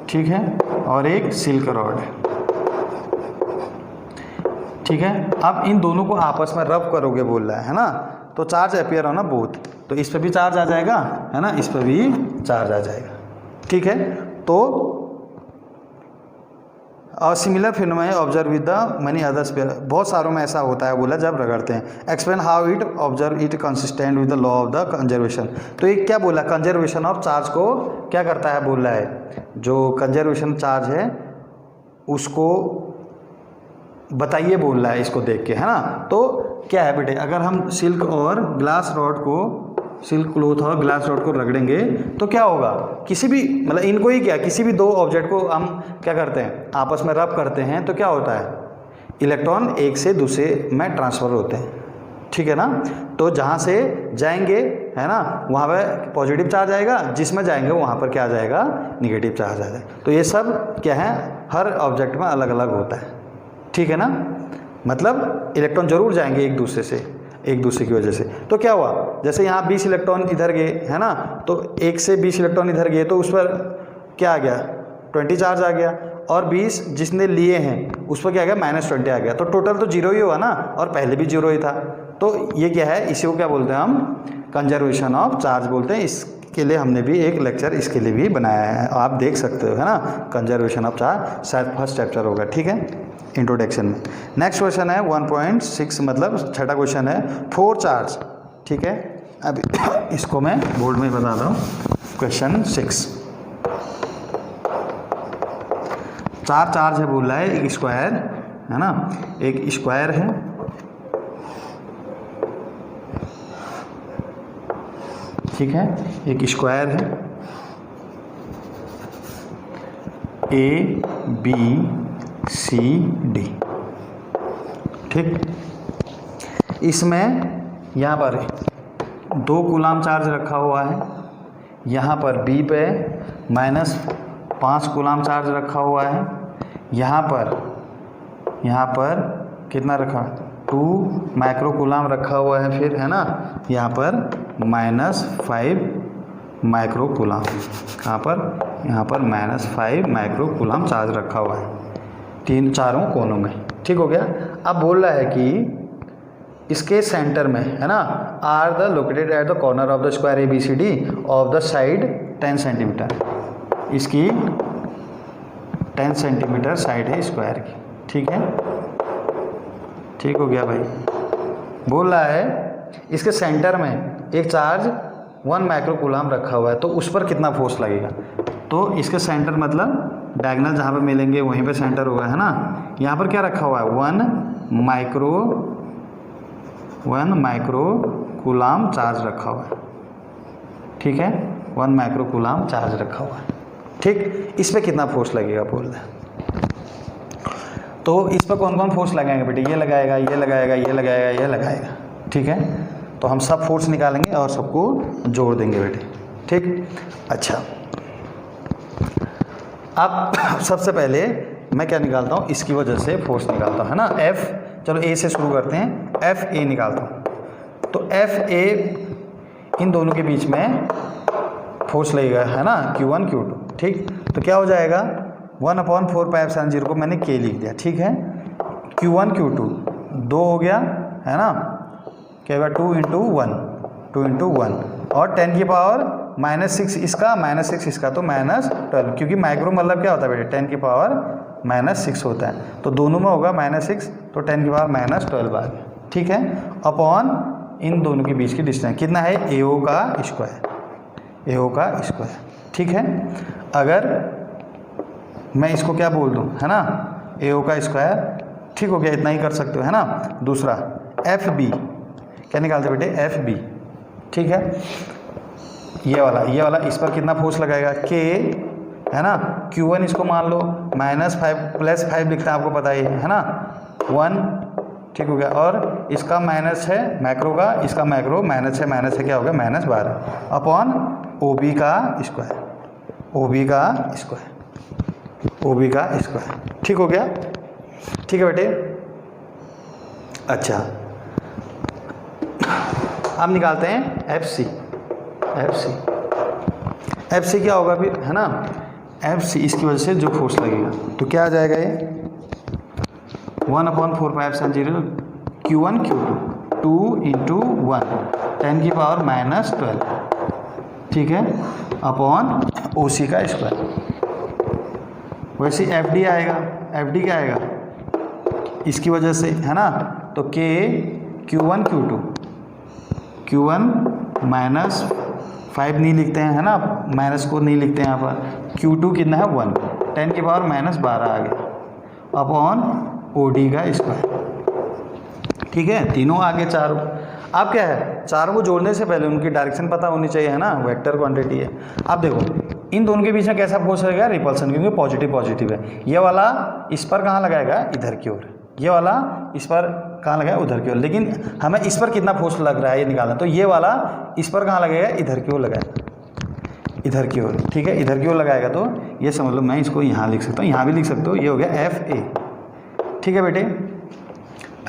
ठीक है, और एक सिल्क रॉड है। ठीक है, अब इन दोनों को आपस में रब करोगे बोल रहा है ना, तो चार्ज अपियर होना बोथ, तो इस पर भी चार्ज आ जाएगा, है ना, इस पर भी चार्ज आ जाएगा। ठीक है, तो और similar phenomena observe with the many other sphere, बहुत सारों में ऐसा होता है बोला जब रगड़ते हैं। Explain how it observe it consistent with the law of the conservation. तो ये क्या बोला, कंजर्वेशन ऑफ चार्ज को क्या करता है बोल रहा है, जो कंजर्वेशन चार्ज है उसको बताइए बोल रहा है इसको देख के, है ना। तो क्या है बेटे, अगर हम सिल्क और ग्लास रॉड को, सिल्क क्लॉथ और ग्लास रॉड को रगड़ेंगे तो क्या होगा, किसी भी मतलब इनको ही क्या, किसी भी दो ऑब्जेक्ट को हम क्या करते हैं आपस में रब करते हैं तो क्या होता है, इलेक्ट्रॉन एक से दूसरे में ट्रांसफ़र होते हैं, ठीक है ना। तो जहाँ से जाएंगे है ना वहाँ पे पॉजिटिव चार्ज आएगा, जिसमें जाएंगे वहाँ पर क्या आ जाएगा, निगेटिव चार्ज आ जाएगा। तो ये सब क्या है, हर ऑब्जेक्ट में अलग अलग होता है, ठीक है ना। मतलब इलेक्ट्रॉन जरूर जाएंगे एक दूसरे से, एक दूसरे की वजह से। तो क्या हुआ, जैसे यहाँ 20 इलेक्ट्रॉन इधर गए है ना, तो 1 से 20 इलेक्ट्रॉन इधर गए तो उस पर क्या आ गया, 20 चार्ज आ गया, और 20 जिसने लिए हैं उस पर क्या आ गया, -20 आ गया। तो टोटल तो 0 ही हुआ ना, और पहले भी 0 ही था। तो ये क्या है, इसी को क्या बोलते हैं हम, कंजर्वेशन ऑफ चार्ज बोलते हैं। इसके लिए हमने भी एक लेक्चर इसके लिए भी बनाया है, आप देख सकते हो, है ना। कंजर्वेशन ऑफ चार्ज शायद फर्स्ट चैप्टर होगा, ठीक है, इंट्रोडक्शन में। नेक्स्ट क्वेश्चन है 1.6, मतलब छठा क्वेश्चन है 4 चार्ज, ठीक है। अब इसको मैं बोर्ड में बता दूँ, क्वेश्चन 6 4 चार्ज है बोल रहा है, एक स्क्वायर है ना, एक स्क्वायर है, ठीक है, एक स्क्वायर है, ABCD, ठीक। इसमें यहाँ पर 2 कूलाम चार्ज रखा हुआ है, यहाँ पर B पे -5 कूलाम चार्ज रखा हुआ है, यहाँ पर कितना रखा, 2 माइक्रो कूलाम रखा हुआ है, फिर है ना यहाँ पर -5 माइक्रो कूलाम, यहाँ पर -5 माइक्रो कूलाम चार्ज रखा हुआ है चारों कोनों में, ठीक हो गया। अब बोल रहा है कि इसके सेंटर में है ना, are the located at the corner of the square ABCD of the side 10 centimetre, इसकी 10 सेंटीमीटर साइड है स्क्वायर की, ठीक है, ठीक हो गया भाई। बोल रहा है इसके सेंटर में एक चार्ज 1 माइक्रो कूलाम रखा हुआ है, तो उस पर कितना फोर्स लगेगा। तो इसके सेंटर मतलब डायगोनल जहाँ पे मिलेंगे वहीं पे सेंटर होगा, है ना। यहाँ पर क्या रखा हुआ है, 1 माइक्रो कूलाम चार्ज रखा हुआ है, ठीक है, 1 माइक्रो कूलाम चार्ज रखा हुआ है, ठीक। इस पर कितना फोर्स लगेगा बोल रहे हैं। तो इस पर कौन कौन फोर्स लगाएंगे बेटे, ये लगाएगा, ये लगाएगा, ये लगाएगा, ये लगाएगा, ठीक है। तो हम सब फोर्स निकालेंगे और सबको जोड़ देंगे बेटे, ठीक। अच्छा, अब सबसे पहले मैं क्या निकालता हूँ, इसकी वजह से फोर्स निकालता हूँ, है ना। F, चलो A से शुरू करते हैं, FA निकालता हूँ। तो FA इन दोनों के बीच में फोर्स लगेगा, है ना, Q1 Q2, ठीक। तो क्या हो जाएगा, 1/4πε0 को मैंने K लिख दिया, ठीक है। Q1 Q2 2 हो गया, है ना, क्या होगा, 2 × 1 और 10 की पावर -6 इसका, -6 इसका, तो -12, क्योंकि माइक्रो मतलब क्या होता है बेटे, 10 की पावर -6 होता है, तो दोनों में होगा -6, तो 10 की पावर -12 आ गया, ठीक है। अपॉन इन दोनों के बीच की डिस्टेंस कितना है, AO का स्क्वायर, ठीक है। अगर मैं इसको क्या बोल दूँ, है ना, AO का स्क्वायर, ठीक हो गया, इतना ही कर सकते हो, है ना। दूसरा FB, क्या निकालते बेटे, FB, ठीक है। ये वाला इस पर कितना फोर्स लगाएगा, K, है ना। Q1 इसको मान लो -5 + 5 लिखता है, आपको पता ही है ना, 1, ठीक हो गया। और इसका माइनस है माइक्रो का, इसका माइक्रो माइनस है क्या हो गया, -12 अपॉन OB का स्क्वायर, ठीक हो गया, ठीक है बेटे। अच्छा, अब निकालते हैं FC क्या होगा फिर, है ना। FC इसकी वजह से जो फोर्स लगेगा, तो क्या आ जाएगा, ये 1/4πε0 Q1 Q2 2 × 1 10 की पावर -12, ठीक है, अपॉन OC का स्क्वायर, वैसे एफ डी आएगा। एफ डी क्या आएगा इसकी वजह से, है ना। तो के Q1 Q2, Q1 माइनस 5 नहीं लिखते हैं, है ना, माइनस को नहीं लिखते हैं यहाँ पर। Q2 कितना है 1, 10 की पावर माइनस 12 आ गया अपॉन OD का स्क्वायर। ठीक है, तीनों आगे चारों। अब क्या है, चारों को जोड़ने से पहले उनकी डायरेक्शन पता होनी चाहिए, है ना, वेक्टर क्वांटिटी है। अब देखो इन दोनों के बीच में कैसा फोर्स रहेगा, रिपल्सन, क्योंकि पॉजिटिव पॉजिटिव है। ये वाला इस पर कहाँ लगाएगा, इधर की ओर। ये वाला इस पर कहाँ लगाएगा, उधर की ओर। लेकिन हमें इस पर कितना फोर्स लग रहा है ये निकालना, तो ये वाला इस पर कहाँ लगेगा, इधर की ओर लगाएगा, इधर की ओर। ठीक है, इधर की ओर लगाएगा तो ये समझ लो मैं इसको यहाँ लिख सकता हूँ, यहाँ भी लिख सकते हो, ये हो गया FA। ठीक है बेटे।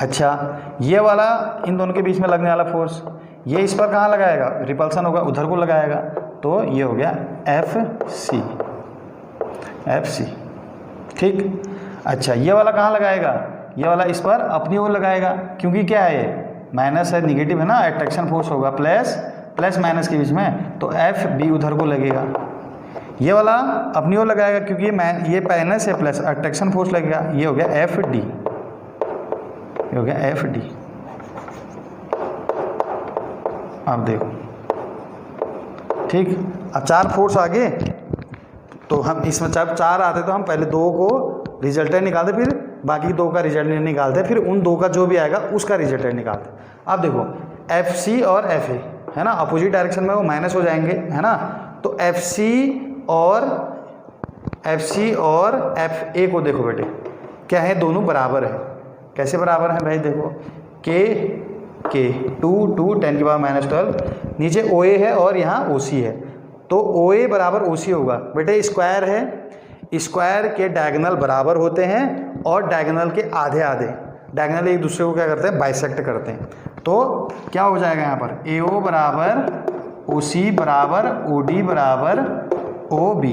अच्छा, ये वाला इन दोनों के बीच में लगने वाला फोर्स, ये इस पर कहाँ लगाएगा, रिपल्सन होगा, उधर को लगाएगा, तो ये हो गया FC। ठीक। अच्छा, ये वाला कहाँ लगाएगा, ये वाला इस पर अपनी ओर लगाएगा, क्योंकि क्या है ये माइनस है, निगेटिव है ना, अट्रैक्शन फोर्स होगा, प्लस माइनस के बीच में, तो FB उधर को लगेगा। ये वाला अपनी ओर लगाएगा क्योंकि ये माइनस है, प्लस अट्रैक्शन फोर्स लगेगा, ये हो गया FD, ये हो गया FD। अब देखो, ठीक। अब चार फोर्स आगे, तो हम इसमें जब चार आते तो हम पहले दो को रिजल्टेंट निकालते, फिर बाकी दो का रिजल्टेंट निकालते, फिर उन दो का जो भी आएगा उसका रिजल्टेंट निकालते। अब देखो FC और FA, है ना, अपोजिट डायरेक्शन में वो माइनस हो जाएंगे, है ना। तो FC और FA को देखो बेटे क्या है, दोनों बराबर है। कैसे बराबर है भाई, देखो के 2 10 की पावर माइनस 12, नीचे OA है और यहाँ OC है, तो OA बराबर OC होगा। बेटे स्क्वायर है, स्क्वायर के डायगोनल बराबर होते हैं और डायगोनल के आधे आधे, डायगोनल एक दूसरे को क्या करते हैं, बाइसेक्ट करते हैं। तो क्या हो जाएगा यहाँ पर, AO बराबर OC बराबर OD बराबर OB,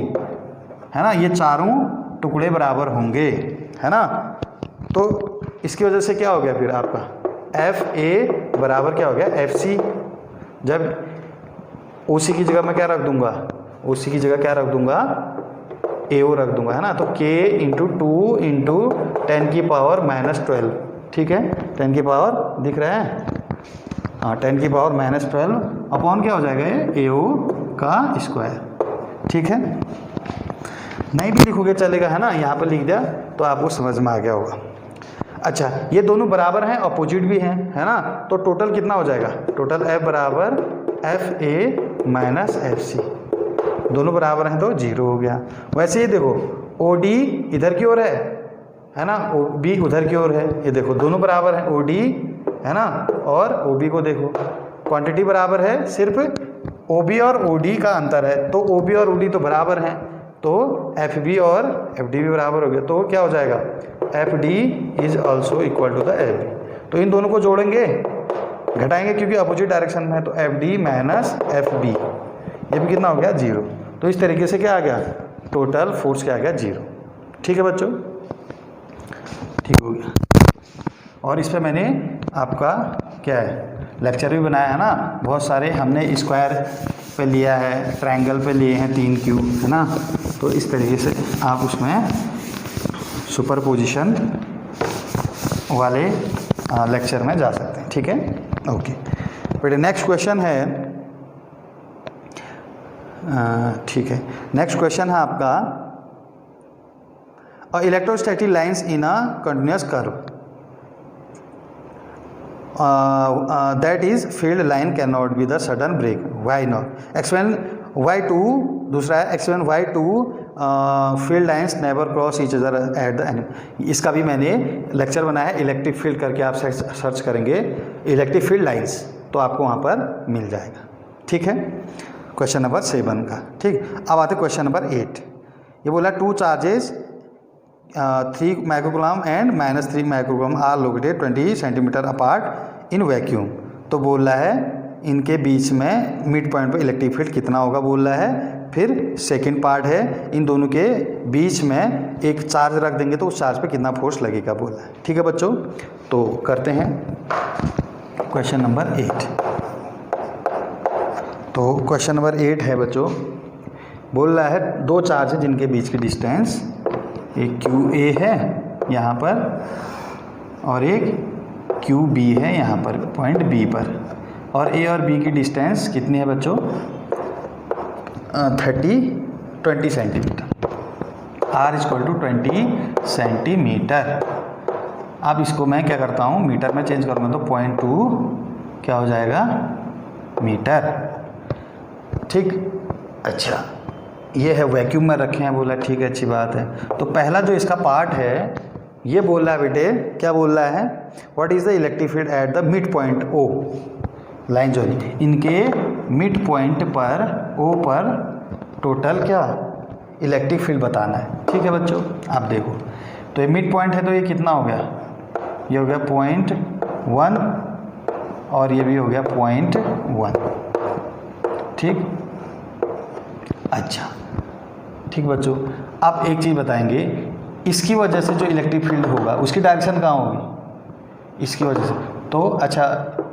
है ना, ये चारों टुकड़े बराबर होंगे, है ना। तो इसकी वजह से क्या हो गया फिर आपका FA बराबर क्या हो गया FC। जब OC की जगह मैं क्या रख दूंगा, OC की जगह क्या रख दूंगा, AO रख दूंगा, है ना। तो K इंटू 2 इंटू 10 की पावर माइनस 12, ठीक है, 10 की पावर दिख रहा है, हाँ, 10 की पावर माइनस 12 अपॉन क्या हो जाएगा ये AO का स्क्वायर। ठीक है, नहीं भी लिखोगे चलेगा, है ना, यहाँ पर लिख दिया तो आपको समझ में आ गया होगा। अच्छा, ये दोनों बराबर हैं, अपोजिट भी हैं, है ना, तो टोटल कितना हो जाएगा, टोटल F बराबर FA माइनस FC, दोनों बराबर हैं तो 0 हो गया। वैसे ही देखो OD इधर की ओर है ना, OB उधर की ओर है, ये देखो दोनों बराबर हैं, OD, है ना, और OB को देखो क्वांटिटी बराबर है, सिर्फ OB और OD का अंतर है, तो OB और OD तो बराबर हैं, तो FB और FD भी बराबर हो गया। तो क्या हो जाएगा, FD is also equal to the FB। तो इन दोनों को जोड़ेंगे, घटाएंगे क्योंकि अपोजिट डायरेक्शन में है, तो FD माइनस FB, ये भी कितना हो गया 0। तो इस तरीके से क्या आ गया, टोटल फोर्स क्या आ गया 0। ठीक है बच्चों, ठीक हो गया। और इस पर मैंने आपका क्या है लेक्चर भी बनाया है ना, बहुत सारे हमने स्क्वायर पे लिया है, ट्रायंगल पे लिए हैं 3 क्यूब, है ना। तो इस तरीके से आप उसमें सुपरपोजिशन वाले लेक्चर में जा सकते हैं। ठीक है, ओके बेटे। नेक्स्ट क्वेश्चन है, ठीक है, नेक्स्ट क्वेश्चन है आपका, electrostatic lines in a continuous curve that is field line cannot be the sudden break, why not, x1 y2, दूसरा है x1 y2 field lines never cross each other at the end. इसका भी मैंने lecture बनाया है, electric field करके आप search करेंगे इलेक्ट्रिक फील्ड लाइंस तो आपको वहाँ पर मिल जाएगा। ठीक है, क्वेश्चन नंबर 7 का। ठीक, अब आते क्वेश्चन नंबर 8। ये बोला 2 charges 3 microcoulomb and minus 3 microcoulomb are located 20 centimetre apart in vacuum. तो बोल रहा है इनके बीच में मिड पॉइंट पर इलेक्ट्रिक फील्ड कितना होगा बोल रहा है। फिर सेकंड पार्ट है, इन दोनों के बीच में एक चार्ज रख देंगे तो उस चार्ज पे कितना फोर्स लगेगा बोल रहा है। ठीक है बच्चों, तो करते हैं क्वेश्चन नंबर 8। तो क्वेश्चन नंबर 8 है बच्चों, बोल रहा है 2 चार्ज है जिनके बीच की डिस्टेंस एक क्यू ए है यहाँ पर और एक क्यू बी है यहाँ पर पॉइंट बी पर, और ए और बी की डिस्टेंस कितनी है बच्चों? 20 centimetre. R equal to 20 centimetre. अब इसको मैं क्या करता हूँ, मीटर में चेंज करूँगा तो 0.2 क्या हो जाएगा? मीटर। ठीक, अच्छा ये है वैक्यूम में रखे हैं, बोला ठीक है अच्छी बात है। तो पहला जो इसका पार्ट है ये बोल रहा है बेटे, क्या बोल रहा है? What is the electric field at the mid point O, line जो है इनके मिड पॉइंट पर ओ पर टोटल क्या इलेक्ट्रिक फील्ड बताना है। ठीक है बच्चों, आप देखो तो ये मिड पॉइंट है तो ये कितना हो गया? ये हो गया 0.1 और ये भी हो गया 0.1। ठीक, अच्छा ठीक बच्चों, अब एक चीज़ बताएंगे, इसकी वजह से जो इलेक्ट्रिक फील्ड होगा उसकी डायरेक्शन कहाँ होगी? इसकी वजह से तो अच्छा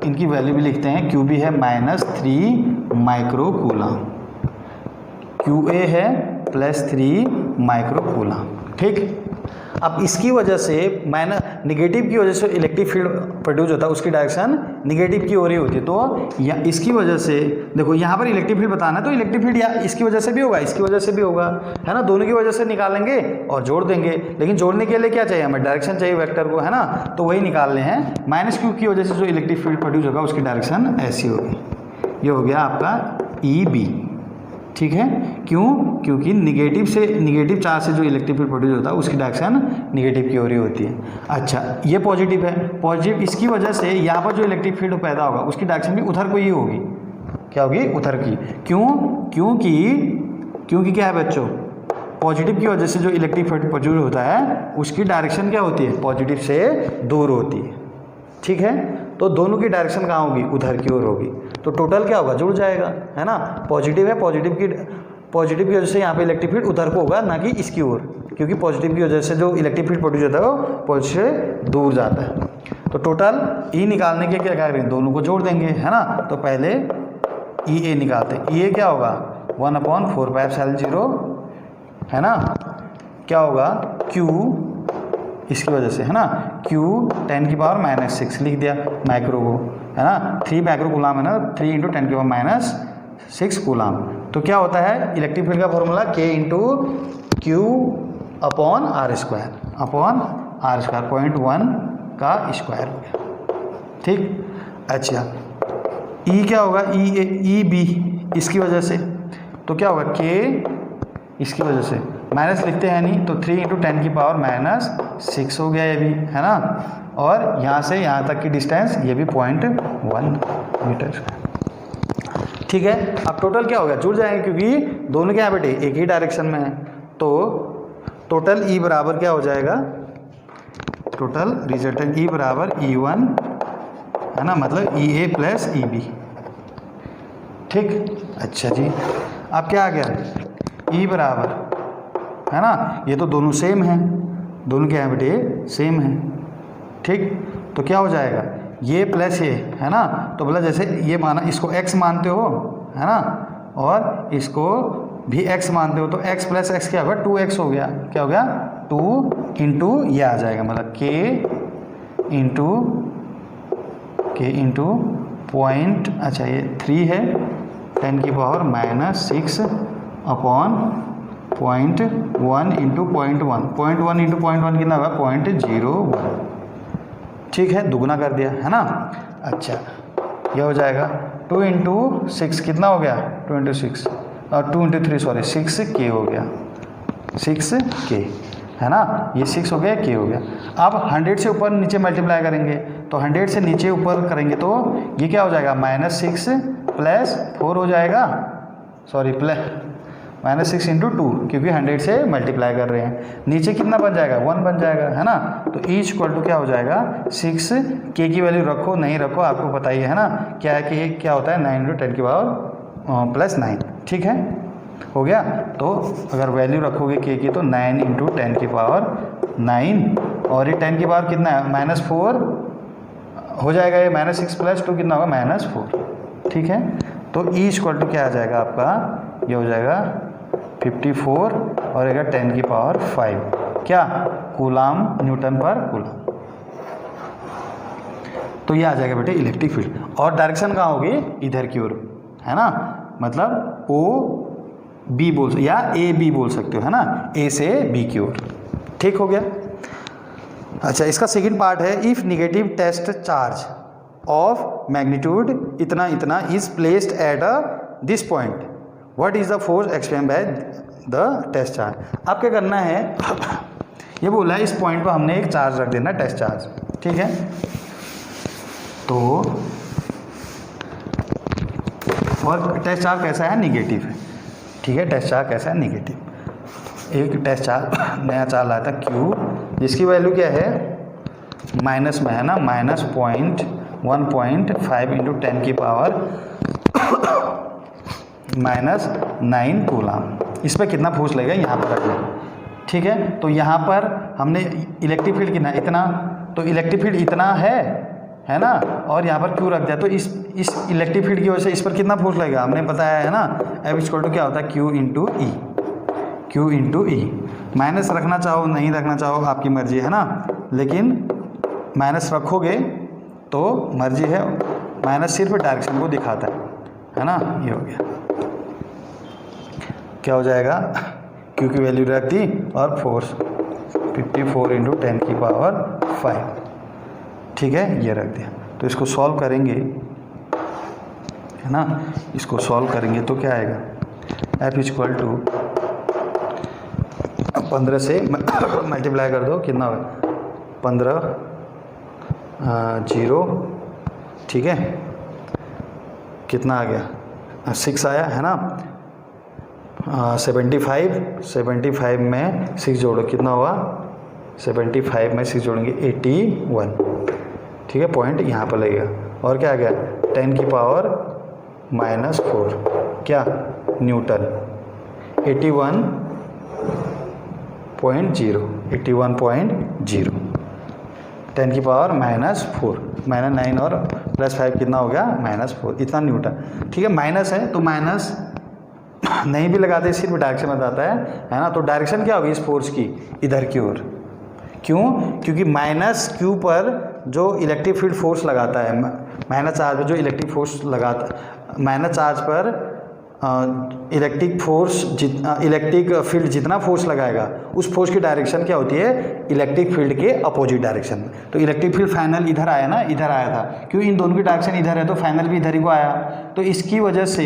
इनकी वैल्यू भी लिखते हैं। क्यू बी है -3 माइक्रो कूलम, क्यू ए है +3 माइक्रो कूलम। ठीक, अब इसकी वजह से निगेटिव की वजह से इलेक्ट्रिक फील्ड प्रोड्यूस होता है, उसकी डायरेक्शन निगेटिव की ओर ही होती है। तो या इसकी वजह से देखो यहाँ पर इलेक्ट्रिक फील्ड बताना है तो इलेक्ट्रिक फील्ड या इसकी वजह से भी होगा, इसकी वजह से भी होगा, है ना। दोनों की वजह से निकालेंगे और जोड़ देंगे, लेकिन जोड़ने के लिए क्या चाहिए हमें? डायरेक्शन चाहिए वेक्टर को, है ना। तो वही निकालने हैं। -q की वजह से जो इलेक्ट्रिक फील्ड प्रोड्यूस होगा उसकी डायरेक्शन ऐसी होगी। ये हो गया आपका EB। ठीक है, क्यों? क्योंकि निगेटिव चार्ज से जो इलेक्ट्रिक फील्ड प्रोड्यूस होता है उसकी डायरेक्शन निगेटिव की ओर ही होती है। अच्छा ये पॉजिटिव है, पॉजिटिव इसकी वजह से यहाँ पर जो इलेक्ट्रिक फील्ड पैदा होगा उसकी डायरेक्शन भी उधर को ही होगी। क्या होगी? उधर की। क्यों? क्योंकि क्या है बच्चों? पॉजिटिव की वजह से जो इलेक्ट्रिक फील्ड प्रोड्यूस होता है उसकी डायरेक्शन क्या होती है? पॉजिटिव से दूर होती है। ठीक है, तो दोनों की डायरेक्शन कहाँ होगी? उधर की ओर होगी। तो टोटल क्या होगा? जुड़ जाएगा, है ना। पॉजिटिव है, पॉजिटिव की वजह से यहाँ पे इलेक्ट्रिक फील्ड उधर को होगा, ना कि इसकी ओर, क्योंकि पॉजिटिव की वजह से जो इलेक्ट्रिक फील्ड प्रोड्यूस होता है वो पॉजिटिव से दूर जाता है। तो टोटल E निकालने के क्या करेंगे? दोनों को जोड़ देंगे, है ना। तो पहले EA निकालते हैं। EA क्या होगा? 1/4πε0, है ना। क्या होगा? Q इसकी वजह से, है ना, Q 10⁻⁻6 लिख दिया माइक्रो को, है ना। 3 माइक्रो कूलम है ना, 3 × 10⁻⁻6 कूलम। तो क्या होता है इलेक्ट्रिक फील्ड का फॉर्मूला? K × Q/r² 0.1 का स्क्वायर हो गया। ठीक, अच्छा E क्या होगा? EB इसकी वजह से, तो क्या होगा? K इसकी वजह से माइनस लिखते हैं नहीं, तो 3 × 10⁻⁻6 हो गया ये भी, है ना। और यहाँ से यहाँ तक की डिस्टेंस ये भी 0.1 मीटर। ठीक है, अब टोटल क्या हो गया? जुड़ जाएंगे क्योंकि दोनों क्या है बेटे? एक ही डायरेक्शन में है। तो टोटल E बराबर क्या हो जाएगा? टोटल रिजल्टेंट E बराबर E1, है ना, मतलब EA + EB। ठीक, अच्छा जी, अब क्या आ गया? E बराबर, है ना, ये तो दोनों सेम हैं, दोनों क्या है बेटे? सेम है। ठीक, तो क्या हो जाएगा? ये प्लस ये, है ना। तो बोला जैसे ये माना, इसको x मानते हो, है ना, और इसको भी x मानते हो, तो x + x क्या होगा? 2x हो गया। क्या हो गया? 2 × ये आ जाएगा, मतलब k × पॉइंट, अच्छा ये 3 है, 10⁻⁻6 अपॉन 0.1 × 0.1, 0.1 × 0.1 कितना होगा? 0.01। ठीक है, दुगना कर दिया, है ना। अच्छा ये हो जाएगा 2 × 6 कितना हो गया? 2 × 6 और 2 × 3 सॉरी 6k हो गया, 6k, है ना। ये 6 हो गया, k हो गया। अब 100 से ऊपर नीचे मल्टीप्लाई करेंगे, तो 100 से नीचे ऊपर करेंगे तो ये क्या हो जाएगा? -6 + 4 हो जाएगा, सॉरी -6 × 2, क्योंकि 100 से मल्टीप्लाई कर रहे हैं। नीचे कितना बन जाएगा? 1 बन जाएगा, है ना। तो E क्या हो जाएगा? 6k की वैल्यू रखो नहीं रखो आपको पता ही है ना, क्या है कि क्या होता है? 9 × 10⁻9। ठीक है, हो गया। तो अगर वैल्यू रखोगे k की तो 9 × 10⁻9, और ये 10 की पावर कितना है? -4 हो जाएगा। ये -6 + 2 कितना होगा? -4। ठीक है, तो E क्या आ जाएगा आपका? ये हो जाएगा 54 और 10⁻5 क्या, कूलाम न्यूटन पर कूलाम। तो ये आ जाएगा बेटे इलेक्ट्रिक फील्ड। और डायरेक्शन कहाँ होगी, इधर की ओर, है ना, मतलब ओ बी बोल या ए बी बोल सकते हो, है ना, ए से बी की ओर। ठीक हो गया। अच्छा, इसका सेकंड पार्ट है, if negative test charge of magnitude इतना इतना is placed at this point, what is the force expend by the test charge. अब क्या करना है, ये बोला है इस पॉइंट पर हमने एक चार्ज रख देना, टेस्ट चार्ज, ठीक है। तो और टेस्ट चार्ज कैसा है, निगेटिव है, ठीक है, टेस्ट चार्ज कैसा है, निगेटिव। एक टेस्ट चार्ज नया चार्ज आया था क्यू, जिसकी वैल्यू क्या है, माइनस में है ना, -1.5 इंटू 10 की पावर -9 कूलाम। इस पर कितना फोर्स लगेगा यहाँ पर रखना, ठीक है। तो यहाँ पर हमने इलेक्ट्रिक फील्ड कितना, इतना, तो इलेक्ट्रिक फील्ड इतना है ना, और यहाँ पर क्यू रख दिया, तो इस इलेक्ट्रिक फील्ड की वजह से इस पर कितना फोर्स लगेगा, हमने बताया है ना, F क्या होता है, Q इंटू ई। माइनस रखना चाहो नहीं रखना चाहो आपकी मर्जी है ना, लेकिन माइनस रखोगे तो मर्जी है, माइनस सिर्फ डायरेक्शन को दिखाता है ना। ये हो गया, क्या हो जाएगा, Q की वैल्यू रख दी और फोर्स 54 इंटू 10 की पावर 5, ठीक है, ये रख दिया। तो इसको सॉल्व करेंगे, है ना, इसको सॉल्व करेंगे तो क्या आएगा, F 15 से मल्टीप्लाई कर दो, कितना होगा, 15 0, ठीक है, कितना आ गया, 6 आया, है ना, 75 में 6 जोड़ो, कितना हुआ, 75 में 6 जोड़ेंगे 81, ठीक है, पॉइंट यहाँ पर लगेगा। और क्या आ गया, 10 की पावर -4, क्या, न्यूटन, 81.0, 10 की पावर -4, -9 और +5 कितना हो गया, -4, इतना न्यूटन, ठीक है। माइनस है तो माइनस नहीं भी लगाते, सिर्फ डायरेक्शन बताता है ना। तो डायरेक्शन क्या होगी इस फोर्स की, इधर की ओर। क्यों, क्योंकि माइनस क्यू पर जो इलेक्ट्रिक फील्ड फोर्स लगाता है, माइनस चार्ज पर जो इलेक्ट्रिक फोर्स लगाता, माइनस चार्ज पर इलेक्ट्रिक फील्ड जितना फोर्स लगाएगा उस फोर्स की डायरेक्शन क्या होती है, इलेक्ट्रिक फील्ड के अपोजिट डायरेक्शन में। तो इलेक्ट्रिक फील्ड फाइनल इधर आया ना, इधर आया था, क्यों, इन दोनों की डायरेक्शन इधर है तो फाइनल भी इधर ही को आया, तो इसकी वजह से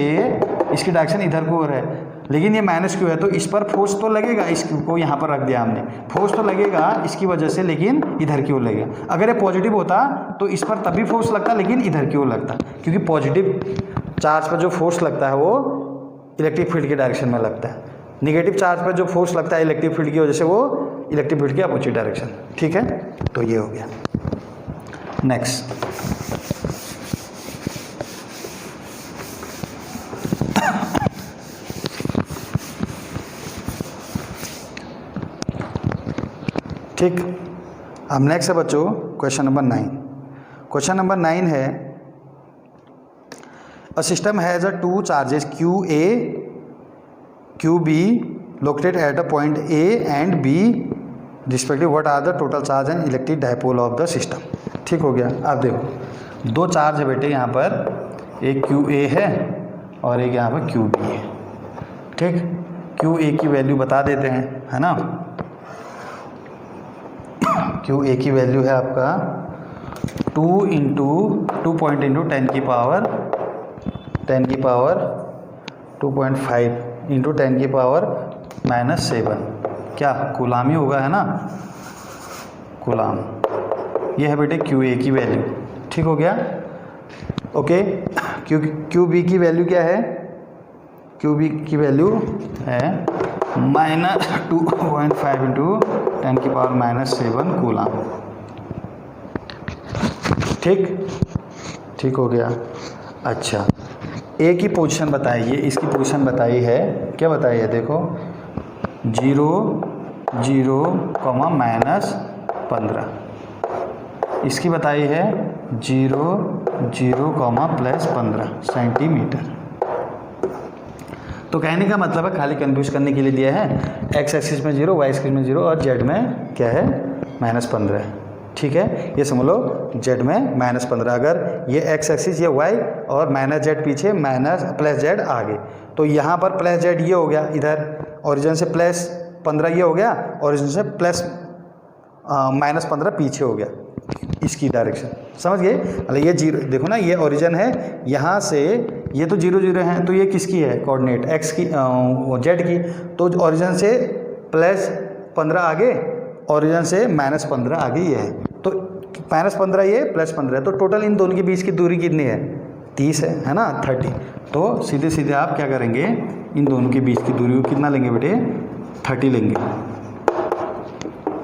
इसकी डायरेक्शन इधर को है। लेकिन ये माइनस क्यू है तो इस पर फोर्स तो लगेगा, इस क्यू को यहाँ पर रख दिया हमने, फोर्स तो लगेगा इसकी वजह से, लेकिन इधर की ओर लगेगा। अगर ये पॉजिटिव होता तो इस पर तभी फोर्स लगता, लेकिन इधर की ओर लगता, क्योंकि पॉजिटिव चार्ज पर जो फोर्स लगता है वो इलेक्ट्रिक फील्ड की डायरेक्शन में लगता है, निगेटिव चार्ज पर जो फोर्स लगता है इलेक्ट्रिक फील्ड की वजह से वो इलेक्ट्रिक फील्ड की अपोजिट डायरेक्शन, ठीक है। तो ये हो गया। नेक्स्ट, ठीक। अब नेक्स्ट है बच्चों क्वेश्चन नंबर 9। क्वेश्चन नंबर 9 है, A system has a two charges QA, QB located at a point A and B respectively. What are the total charge and electric dipole of the system? ठीक हो गया। आप देखो, दो charge है बेटे यहाँ पर, एक QA है और एक यहाँ पर QB है, ठीक। QA की वैल्यू बता देते हैं, है ना। QA की वैल्यू है आपका 2 पॉइंट इंटू 10 की पावर 2.5 इंटू 10 की पावर -7, क्या, कूलाम ही होगा, है ना, कूलाम। ये है बेटे QA की वैल्यू, ठीक हो गया, ओके। QB की वैल्यू क्या है, QB की वैल्यू है -2.5 इंटू 10 की पावर -7 कूलाम, ठीक हो गया। अच्छा, ए की पोजीशन बताइए, इसकी पोजीशन बताई है, क्या बताई है, देखो 0 0 -15, इसकी बताई है 0 0 +15 सेंटीमीटर। तो तो कहने का मतलब है खाली कंफ्यूज करने के लिए दिया है एक्स एक्सिस में 0, वाई एक्सिस में 0 और जेड में क्या है -15। ठीक है, ये समझ लो जेड में -15। अगर ये एक्स एक्सिस ये वाई और -z पीछे +z आगे, तो यहाँ पर +z ये हो गया, इधर ओरिजिन से +15 ये हो गया, ओरिजिन से -15 पीछे हो गया इसकी डायरेक्शन। समझ गए? मतलब ये 0 देखो ना, ये ओरिजिन है, यहाँ से ये तो 0 0 है, तो ये किसकी है कोऑर्डिनेट एक्स की जेड की, तो ओरिजिन से +15 आगे, ओरिजिन से -15 आगे ये है, तो -15 ये +15 है, तो टोटल इन दोनों के बीच की दूरी कितनी है 30 है ना 30। तो सीधे सीधे आप क्या करेंगे, इन दोनों के बीच की दूरी को कितना लेंगे बेटे 30 लेंगे,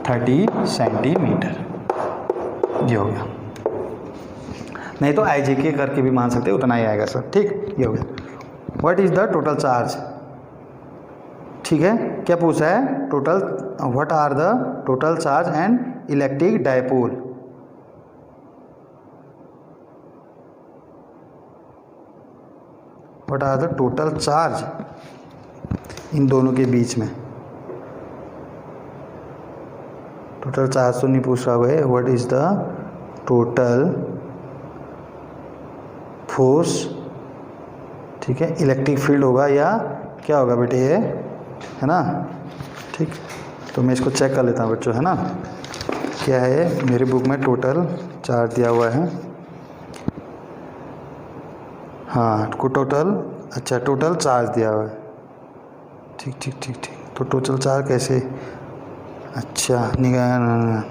30 सेंटीमीटर। ये हो गया, नहीं तो आई के करके भी मान सकते हैं, उतना ही आएगा सर। ठीक, ये हो गया। What is the total charge. ठीक है, क्या पूछा है total, what are the total charge and electric dipole. What are the total charge इन दोनों के बीच में। टोटल चार्ज तो नहीं पूछ रहा है, what is the total force. ठीक है, इलेक्ट्रिक फील्ड होगा या क्या होगा बेटे ये, है ना। ठीक, तो मैं इसको चेक कर लेता हूँ बच्चों, है ना। क्या है मेरी बुक में टोटल चार्ज दिया हुआ है, हाँ को टोटल, अच्छा टोटल चार्ज दिया हुआ है। ठीक ठीक ठीक ठीक, तो टोटल चार्ज कैसे, अच्छा निकाल,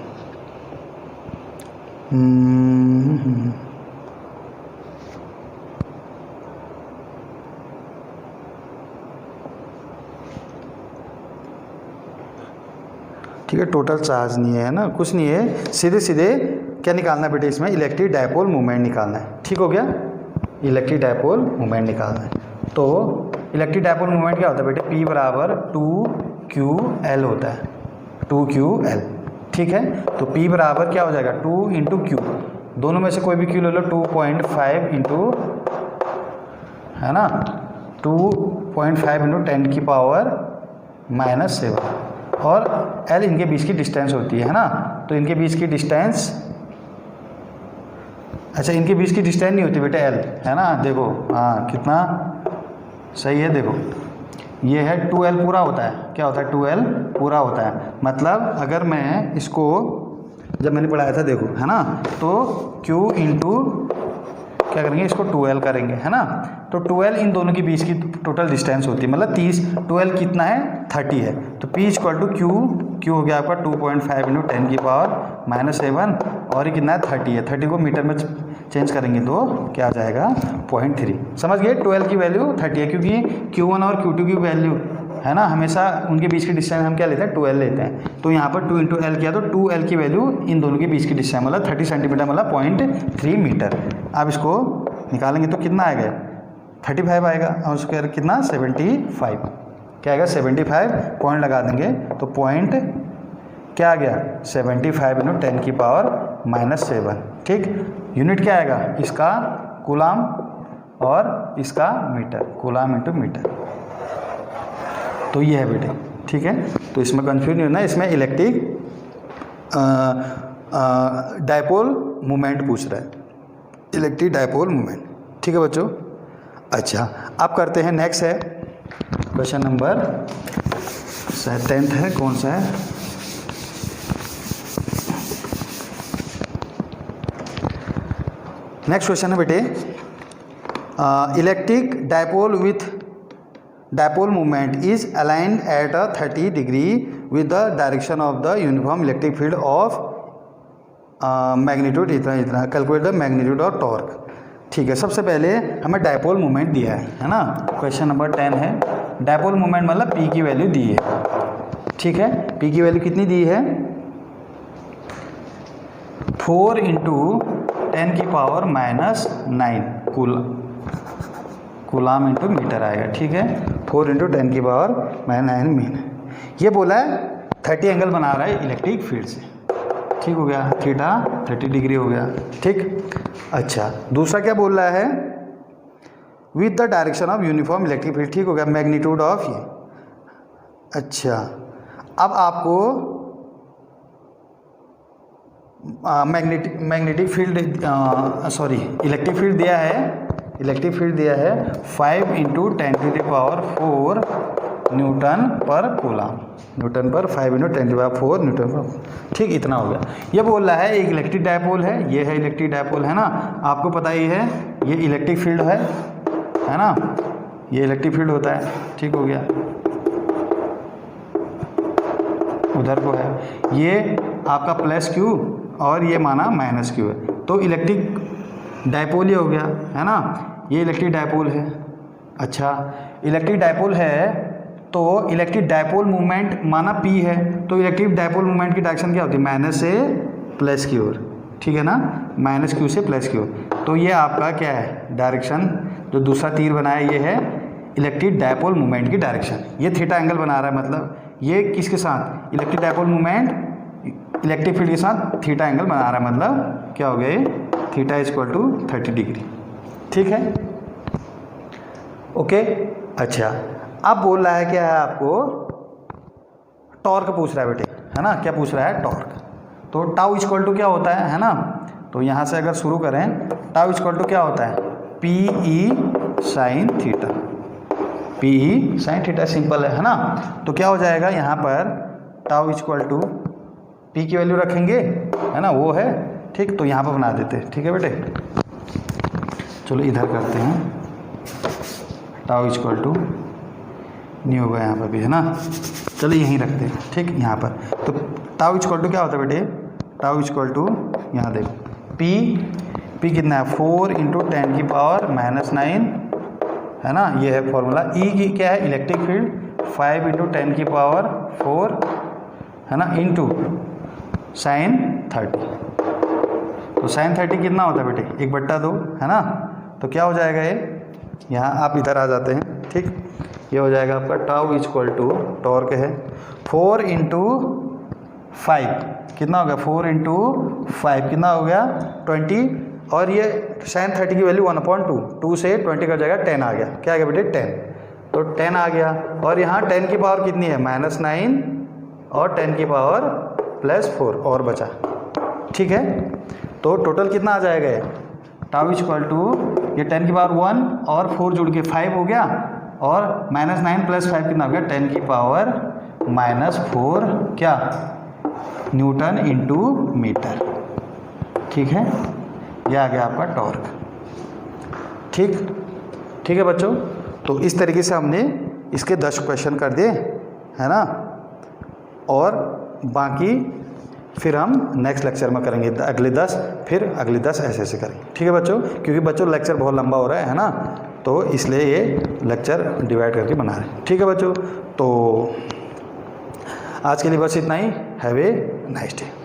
ठीक है, टोटल चार्ज नहीं है ना, कुछ नहीं है, सीधे सीधे क्या निकालना है बेटे इसमें, इलेक्ट्रिक डायपोल मोमेंट निकालना है। ठीक हो गया, इलेक्ट्रिक डायपोल मोमेंट निकालना है। तो इलेक्ट्रिक डायपोल मोमेंट क्या होता है बेटे, P बराबर 2QL होता है, 2QL। ठीक है, तो P बराबर क्या हो जाएगा 2 इंटू Q, दोनों में से कोई भी Q ले लो, 2.5 इंटू, है ना, 2.5 इंटू 10 की पावर -7, और L इनके बीच की डिस्टेंस होती है ना, तो इनके बीच की डिस्टेंस, अच्छा इनके बीच की डिस्टेंस नहीं होती बेटे L, है ना, देखो हाँ कितना सही है, देखो ये है 2L पूरा होता है, क्या होता है 2L पूरा होता है, मतलब अगर मैं इसको, जब मैंने पढ़ाया था देखो, है ना, तो Q इंटू क्या करेंगे, इसको 2L करेंगे, है ना, तो 2L इन दोनों के बीच की टोटल डिस्टेंस होती है, मतलब 30, 2L कितना है 30 है, तो P इक्वल टू Q हो गया आपका 2.5 इंटू 10 की पावर -7, और ये कितना है 30 है, 30 को मीटर में चेंज करेंगे तो क्या आ जाएगा 0.3। समझ गए, 2L की वैल्यू 30 है, क्योंकि Q1 और Q2 की वैल्यू, है ना, हमेशा उनके बीच की डिस्टेंस हम क्या लेते हैं 2L लेते हैं, तो यहाँ पर 2 इंटू L किया तो 2L की वैल्यू इन दोनों के बीच की डिस्टेंस मतलब 30 सेंटीमीटर मतलब 0.3 मीटर। अब इसको निकालेंगे तो कितना आएगा 35 आएगा, और उसके कितना 75, क्या आएगा 75, पॉइंट लगा देंगे तो पॉइंट क्या आ गया 75 इंटू 10 की पावर -7। ठीक, यूनिट क्या आएगा इसका कूलाम और इसका मीटर, कूलाम इंटू मीटर, तो ये है बेटे। ठीक है, तो इसमें कंफ्यूज नहीं होना, इसमें इलेक्ट्रिक डायपोल मोमेंट पूछ रहा है, इलेक्ट्रिक डायपोल मोमेंट। ठीक है बच्चों, अच्छा अब करते हैं, नेक्स्ट है क्वेश्चन नंबर शायद 10th है, कौन सा है, नेक्स्ट क्वेश्चन है बेटे, electric dipole with dipole movement is aligned at a 30 degree with the direction of the uniform electric field of magnitude इतना इतना, calculate the magnitude of torque. ठीक है, सबसे पहले हमें डायपोल मूवमेंट दिया है ना, क्वेश्चन नंबर 10 है, डायपोल मूवमेंट मतलब P की वैल्यू दी है। ठीक है, P की वैल्यू कितनी दी है 4 इंटू 10 की पावर -9 कूलाम इंटू मीटर आएगा। ठीक है, 4 इंटू 10 की पावर -9 मीटर, ये बोला है 30 एंगल बना रहा है इलेक्ट्रिक फील्ड से। ठीक हो गया, थीटा 30 डिग्री हो गया। ठीक, अच्छा दूसरा क्या बोल रहा है, with the direction of uniform electric field. ठीक हो गया, मैग्नीट्यूड ऑफ ये। अच्छा, अब आपको मैग्नेटिक फील्ड इलेक्ट्रिक फील्ड दिया है, 5 × 10⁴ न्यूटन पर कूलम, न्यूटन पर 5 × 10⁴ न्यूटन पर। ठीक, इतना हो गया। ये बोल रहा है एक इलेक्ट्रिक डायपोल है, ये है इलेक्ट्रिक डायपोल, है ना, आपको पता ही है ये इलेक्ट्रिक फील्ड है ना, ये इलेक्ट्रिक फील्ड होता है। ठीक हो गया, उधर को है, ये आपका +q और ये माना -q है, तो इलेक्ट्रिक डायपोल ही हो गया, है ना, ये इलेक्ट्रिक डायपोल है। अच्छा, इलेक्ट्रिक डायपोल है तो इलेक्ट्रिक डायपोल मूवमेंट माना p है, तो इलेक्ट्रिक डायपोल मूवमेंट की डायरेक्शन क्या होती है, माइनस से प्लस की ओर। ठीक है ना, -q से +q। तो ये आपका क्या है डायरेक्शन, जो दूसरा तीर बनाया ये है इलेक्ट्रिक डायपोल मूवमेंट की डायरेक्शन। ये थीटा एंगल बना रहा है, मतलब ये किसके साथ, electric dipole movement electric field के साथ थीटा एंगल बना रहा है, मतलब क्या हो गया, थीटा = 30 डिग्री। ठीक है, ओके। अच्छा, अब बोल रहा है क्या है, आपको टॉर्क पूछ रहा है बेटे, है ना, क्या पूछ रहा है, टॉर्क। तो τ क्या होता है ना, तो यहाँ से अगर शुरू करें, τ क्या होता है, PE sin theta, PE sin theta, simple है ना। तो क्या हो जाएगा यहाँ पर τ P की वैल्यू रखेंगे, है ना, वो है। ठीक, तो यहाँ पर बना देते हैं। ठीक है बेटे, चलो इधर करते हैं, τ नहीं होगा यहाँ पर भी, है ना, चलो यहीं रखते हैं। ठीक, यहाँ पर तो τ क्या होता है बेटे, τ यहाँ देखो P कितना है, 4 × 10⁻⁻9, है ना, ये है फॉर्मूला। E की क्या है, इलेक्ट्रिक फील्ड 5 × 10⁴, है ना, इंटू sin 30। तो sin 30 कितना होता है बेटे, 1/2, है ना। तो क्या हो जाएगा ये, यहाँ आप इधर आ जाते हैं। ठीक, ये हो जाएगा आपका τ टॉर्क है 4 × 5 कितना हो गया, 4 × 5 कितना हो गया 20, और ये sin 30 की वैल्यू 1/2, 2 से 20 का जाएगा 10 आ गया। क्या आ गया बेटे, 10। तो 10 आ गया, और यहाँ 10 की पावर कितनी है, -9 और 10 की पावर +4 और बचा। ठीक है, तो टोटल कितना आ जाएगा, τ ये 10 की पावर 1 और 4 जुड़ के 5 हो गया, और -9 + 5 कितना हो गया, 10 की पावर -4 क्या, न्यूटन × मीटर। ठीक है, ये आ गया आपका टॉर्क। ठीक है बच्चों, तो इस तरीके से हमने इसके 10 क्वेश्चन कर दिए, है ना, और बाकी फिर हम नेक्स्ट लेक्चर में करेंगे अगले 10, फिर अगले 10 ऐसे करेंगे। ठीक है बच्चों, क्योंकि बच्चों लेक्चर बहुत लंबा हो रहा है ना, तो इसलिए ये लेक्चर डिवाइड करके बना रहे हैं। ठीक है बच्चों, तो आज के लिए बस इतना ही। Have a nice day.